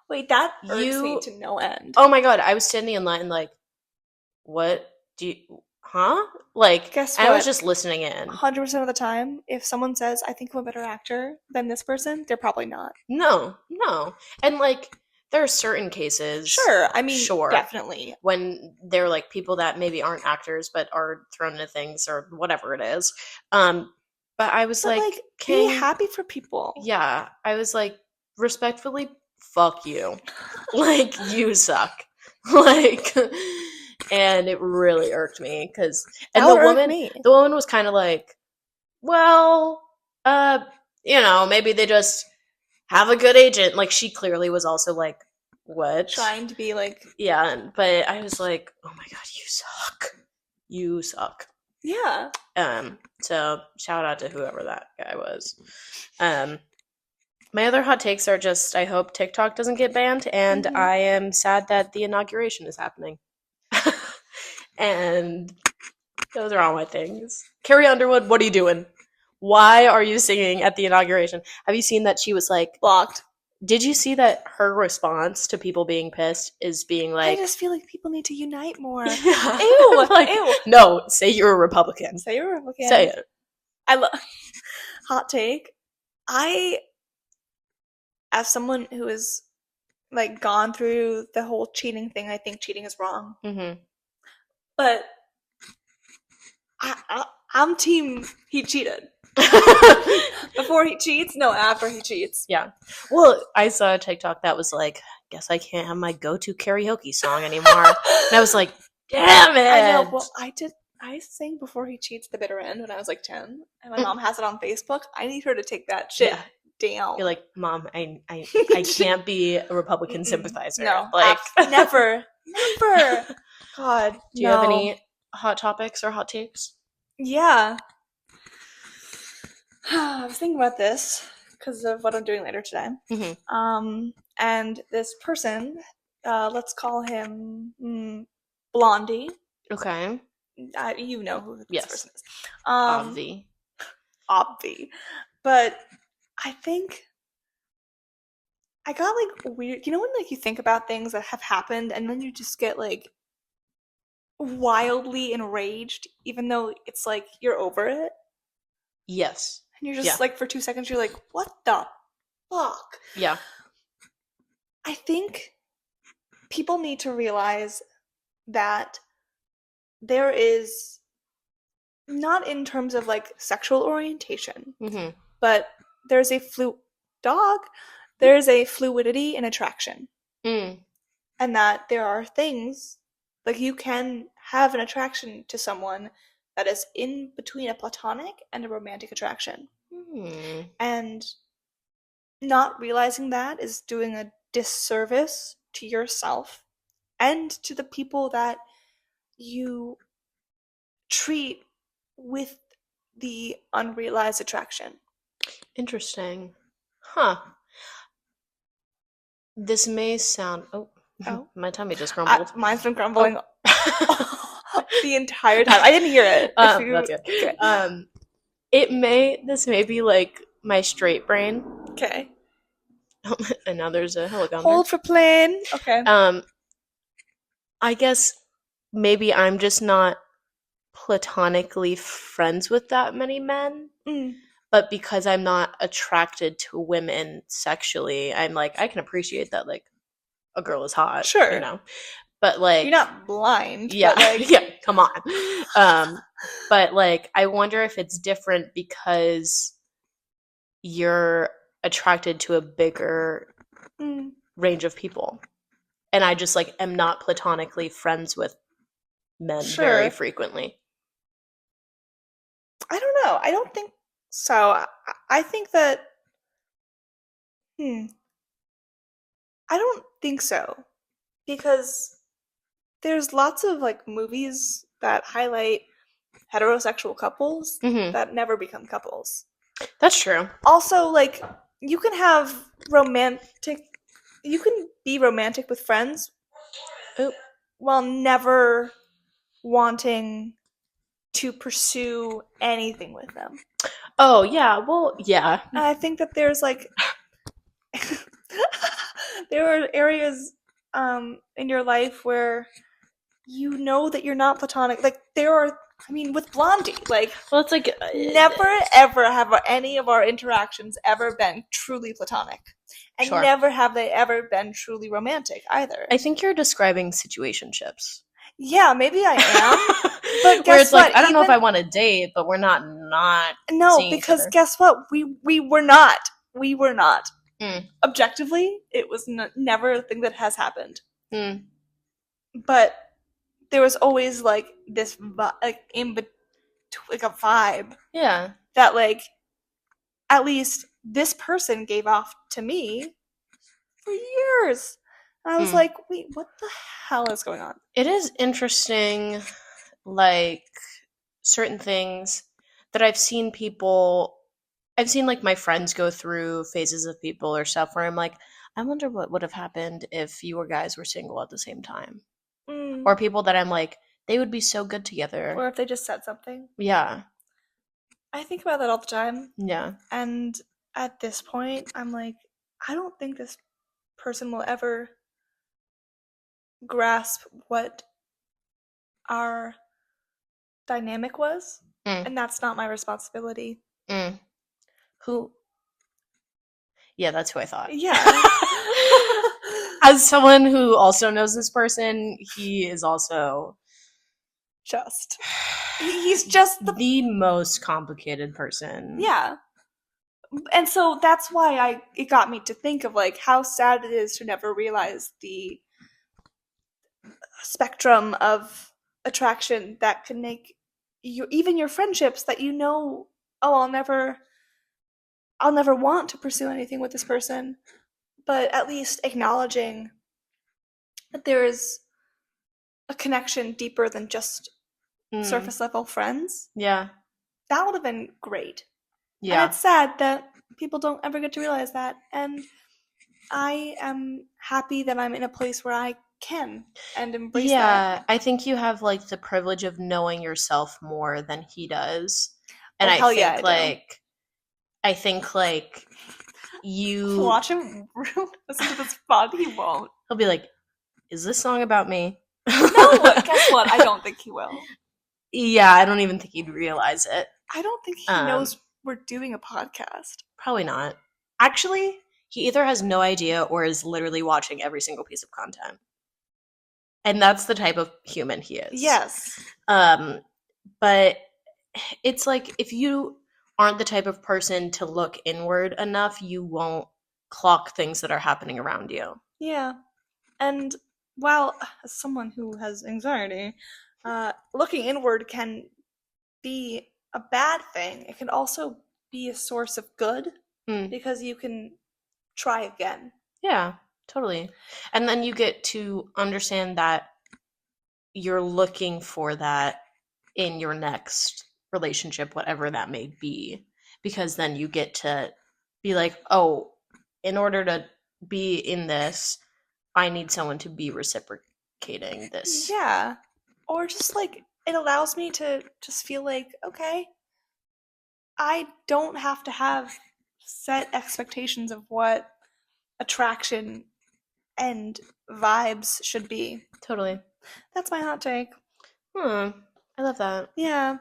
Wait, that irks me you, to no end. oh my God, I was standing in line, like, what do you, huh? Like, Guess I was what? just listening in. 100% of the time, if someone says, I think I'm a better actor than this person, they're probably not. No, no. And like, there are certain cases, Sure. I mean, sure, definitely. when they're like people that maybe aren't actors but are thrown into things or whatever it is. But I was But, like, like, be can, happy for people. yeah, I was like, respectfully, fuck you. Like, you suck. Like, and it really irked me because, That and would irk me. the woman was kind of like, well, uh, maybe they just have a good agent. Like, she clearly was also like, what? Trying to be like, Yeah, but I was like, oh my God, you suck. You suck. yeah. So shout out to whoever that guy was. My other hot takes are just, I hope TikTok doesn't get banned, and Mhm. I am sad that the inauguration is happening. And those are all my things. Carrie Underwood, what are you doing? Why are you singing at the inauguration? Have you seen that she was like, Blocked. did you see that her response to people being pissed is being I like, just feel like people need to unite more. yeah. Ew. Like, Ew. no, say you're a Republican. Say you're a Republican. Say it. I love hot take. I, as someone who has like gone through the whole cheating thing, I think cheating is wrong. Mm-hmm. But I'm team he cheated. Before he cheats? No, after he cheats. Yeah. Well, I saw a TikTok that was like, guess I can't have my go-to karaoke song anymore. And I was like, damn it. I know. Well, I sang Before He Cheats the Bitter End when I was like 10, and my mom has it on Facebook. I need her to take that shit down. You're like, Mom, I can't be a Republican sympathizer. No, like never. Never. God, do you have any hot topics or hot takes? Yeah. I was thinking about this because of what I'm doing later today. Mm-hmm. And this person, let's call him Blondie. Okay. You know who this person is. Obvi. But I think I got like weird. You know when like you think about things that have happened and then you just get like wildly enraged, even though it's like you're over it. Yes. And you're just like for 2 seconds you're like, what the fuck? Yeah. I think people need to realize that there is, not in terms of like sexual orientation, but there's a there's a fluidity in attraction. And that there are things like you can have an attraction to someone that is in between a platonic and a romantic attraction. And not realizing that is doing a disservice to yourself and to the people that you treat with the unrealized attraction. Interesting. Huh. This may sound... Oh, my tummy just grumbled. Mine's been grumbling the entire time. I didn't hear it. That's good. Okay. This may be like my straight brain. Okay. And now there's a helicopter. Hold for plane. Okay. I guess maybe I'm just not platonically friends with that many men. But because I'm not attracted to women sexually, I'm like, I can appreciate that, like, a girl is hot. Sure. You know? But, like... You're not blind. Yeah. But like... Yeah, come on. But, like, I wonder if it's different because you're attracted to a bigger range of people. And I just, like, am not platonically friends with men very frequently. I don't know. I don't think so. I think that... I don't think so. Because there's lots of, like, movies that highlight heterosexual couples that never become couples. That's true. Also, like, you can be romantic with friends while never wanting to pursue anything with them. Oh, yeah. Well, yeah. And I think that there's, like, there are areas in your life where you know that you're not platonic. Like, there are, I mean, with Blondie, like, well, it's like never ever have any of our interactions ever been truly platonic, and never have they ever been truly romantic either. I think you're describing situationships. Yeah, maybe I am. But guess where it's what? Like, I don't know if I want to date, but we're not. No, because guess what? We were not. We were not. Objectively, it was never a thing that has happened. But there was always, like, this like like a vibe. Yeah. That, like, at least this person gave off to me for years. And I was like, wait, what the hell is going on? It is interesting, like, certain things that I've seen like my friends go through phases of people or stuff where I'm like, I wonder what would have happened if you guys were single at the same time. Or people that I'm like, they would be so good together. Or if they just said something. Yeah. I think about that all the time. Yeah. And at this point, I'm like, I don't think this person will ever grasp what our dynamic was. And that's not my responsibility. Who? Yeah, that's who I thought. Yeah. As someone who also knows this person, he is also he's just the most complicated person. Yeah. And so that's why it got me to think of, like, how sad it is to never realize the spectrum of attraction that can make even your friendships that I'll never want to pursue anything with this person, but at least acknowledging that there is a connection deeper than just surface level friends. Yeah. That would have been great. Yeah. And it's sad that people don't ever get to realize that. And I am happy that I'm in a place where I can and embrace that. Yeah, I think you have, like, the privilege of knowing yourself more than he does. And I think you watch him listen to this pod, he won't. He'll be like, is this song about me? No, guess what? I don't think he will. Yeah, I don't even think he'd realize it. I don't think he knows we're doing a podcast. Probably not. Actually, he either has no idea or is literally watching every single piece of content. And that's the type of human he is. Yes. But it's like, if you aren't the type of person to look inward enough, you won't clock things that are happening around you. Yeah. And while, as someone who has anxiety, looking inward can be a bad thing. It can also be a source of good Mm. because you can try again. Yeah, totally. And then you get to understand that you're looking for that in your next relationship, whatever that may be, because then you get to be like, oh, in order to be in this, I need someone to be reciprocating this. Yeah. Or just like it allows me to just feel like, okay, I don't have to have set expectations of what attraction and vibes should be. Totally. That's my hot take. I love that. Yeah.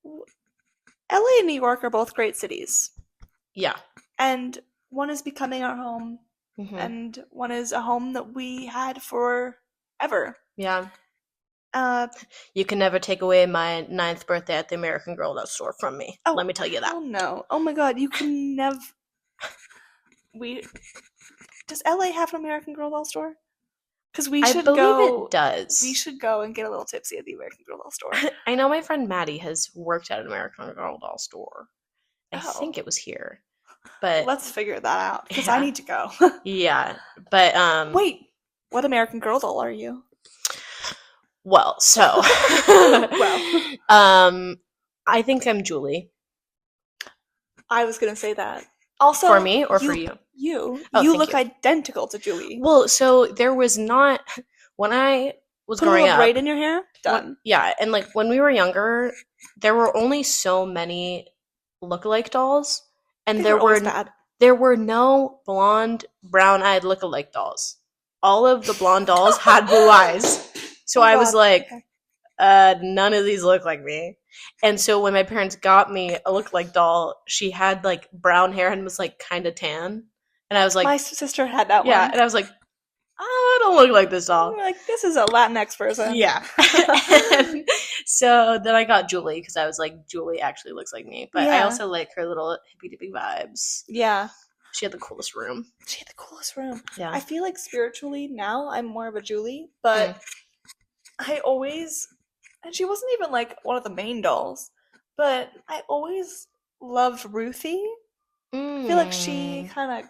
LA and New York are both great cities. Yeah. And one is becoming our home, and one is a home that we had forever. Yeah. Uh, You can never take away my 9th birthday at the American Girl Doll store from me. Oh, let me tell you that. Oh no. Oh my god, you can never. Does LA have an American Girl Doll store? Because we should believe go. it does. We should go and get a little tipsy at the American Girl Doll store. I know my friend Maddie has worked at an American Girl Doll store. I Oh. think it was here. But let's figure that out because Yeah. I need to go. yeah, but Wait, what American Girl doll are you? well, so Well. I think I'm Julie. I was gonna say that. Also, For me or for you? You. Oh, you thank look you. identical to Julie. Well, so there was not when I was Put a growing little up. braid in your hair. Done. Yeah, and like when we were younger, there were only so many lookalike dolls, and there were no blonde, brown-eyed lookalike dolls. All of the blonde dolls had blue eyes. So I was like, none of these look like me. And so when my parents got me a lookalike doll, she had like brown hair and was like kind of tan. And I was like, my sister had that one. Yeah, and I was like, I don't look like this doll. I'm like, this is a Latinx person. Yeah. And so then I got Julie because I was like, Julie actually looks like me. But I also like her little hippy dippy vibes. Yeah. She had the coolest room. Yeah. I feel like spiritually now I'm more of a Julie, but I always, and she wasn't even like one of the main dolls, but I always loved Ruthie. I feel like she kind of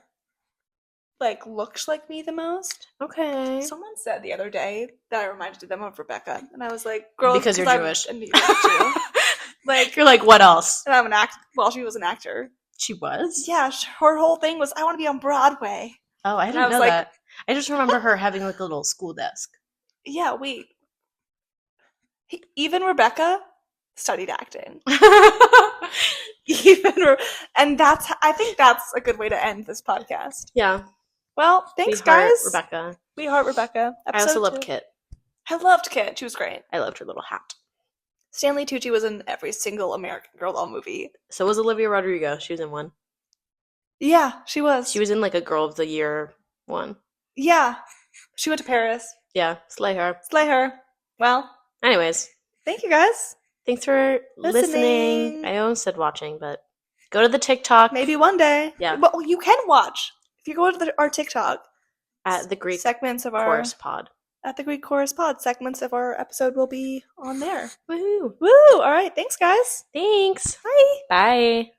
like looks like me the most. Okay. Someone said the other day that I reminded them of Rebecca, and I was like, "Girl, because you're Jewish." And you're Jew. Like you're like, what else? And I'm an actor. Well, she was an actor. She was? Yeah, her whole thing was, I want to be on Broadway. Oh, I didn't know that. I just remember her having like a little school desk. Yeah, wait. Even Rebecca studied acting. And I think that's a good way to end this podcast. Yeah. Well, thanks, guys. Rebecca. We heart Rebecca. I also loved Kit. I loved Kit. She was great. I loved her little hat. Stanley Tucci was in every single American Girl doll movie. So was Olivia Rodrigo. She was in one. Yeah, she was. She was in like a Girl of the Year one. Yeah. She went to Paris. Yeah, slay her. Well. Anyways. Thank you, guys. Thanks for listening. I almost said watching, but go to the TikTok. Maybe one day. Yeah. But you can watch. If you go to our TikTok. At the Greek segments of Chorus Pod. At the Greek Chorus Pod. Segments of our episode will be on there. Woohoo. Woo! All right. Thanks, guys. Thanks. Bye. Bye.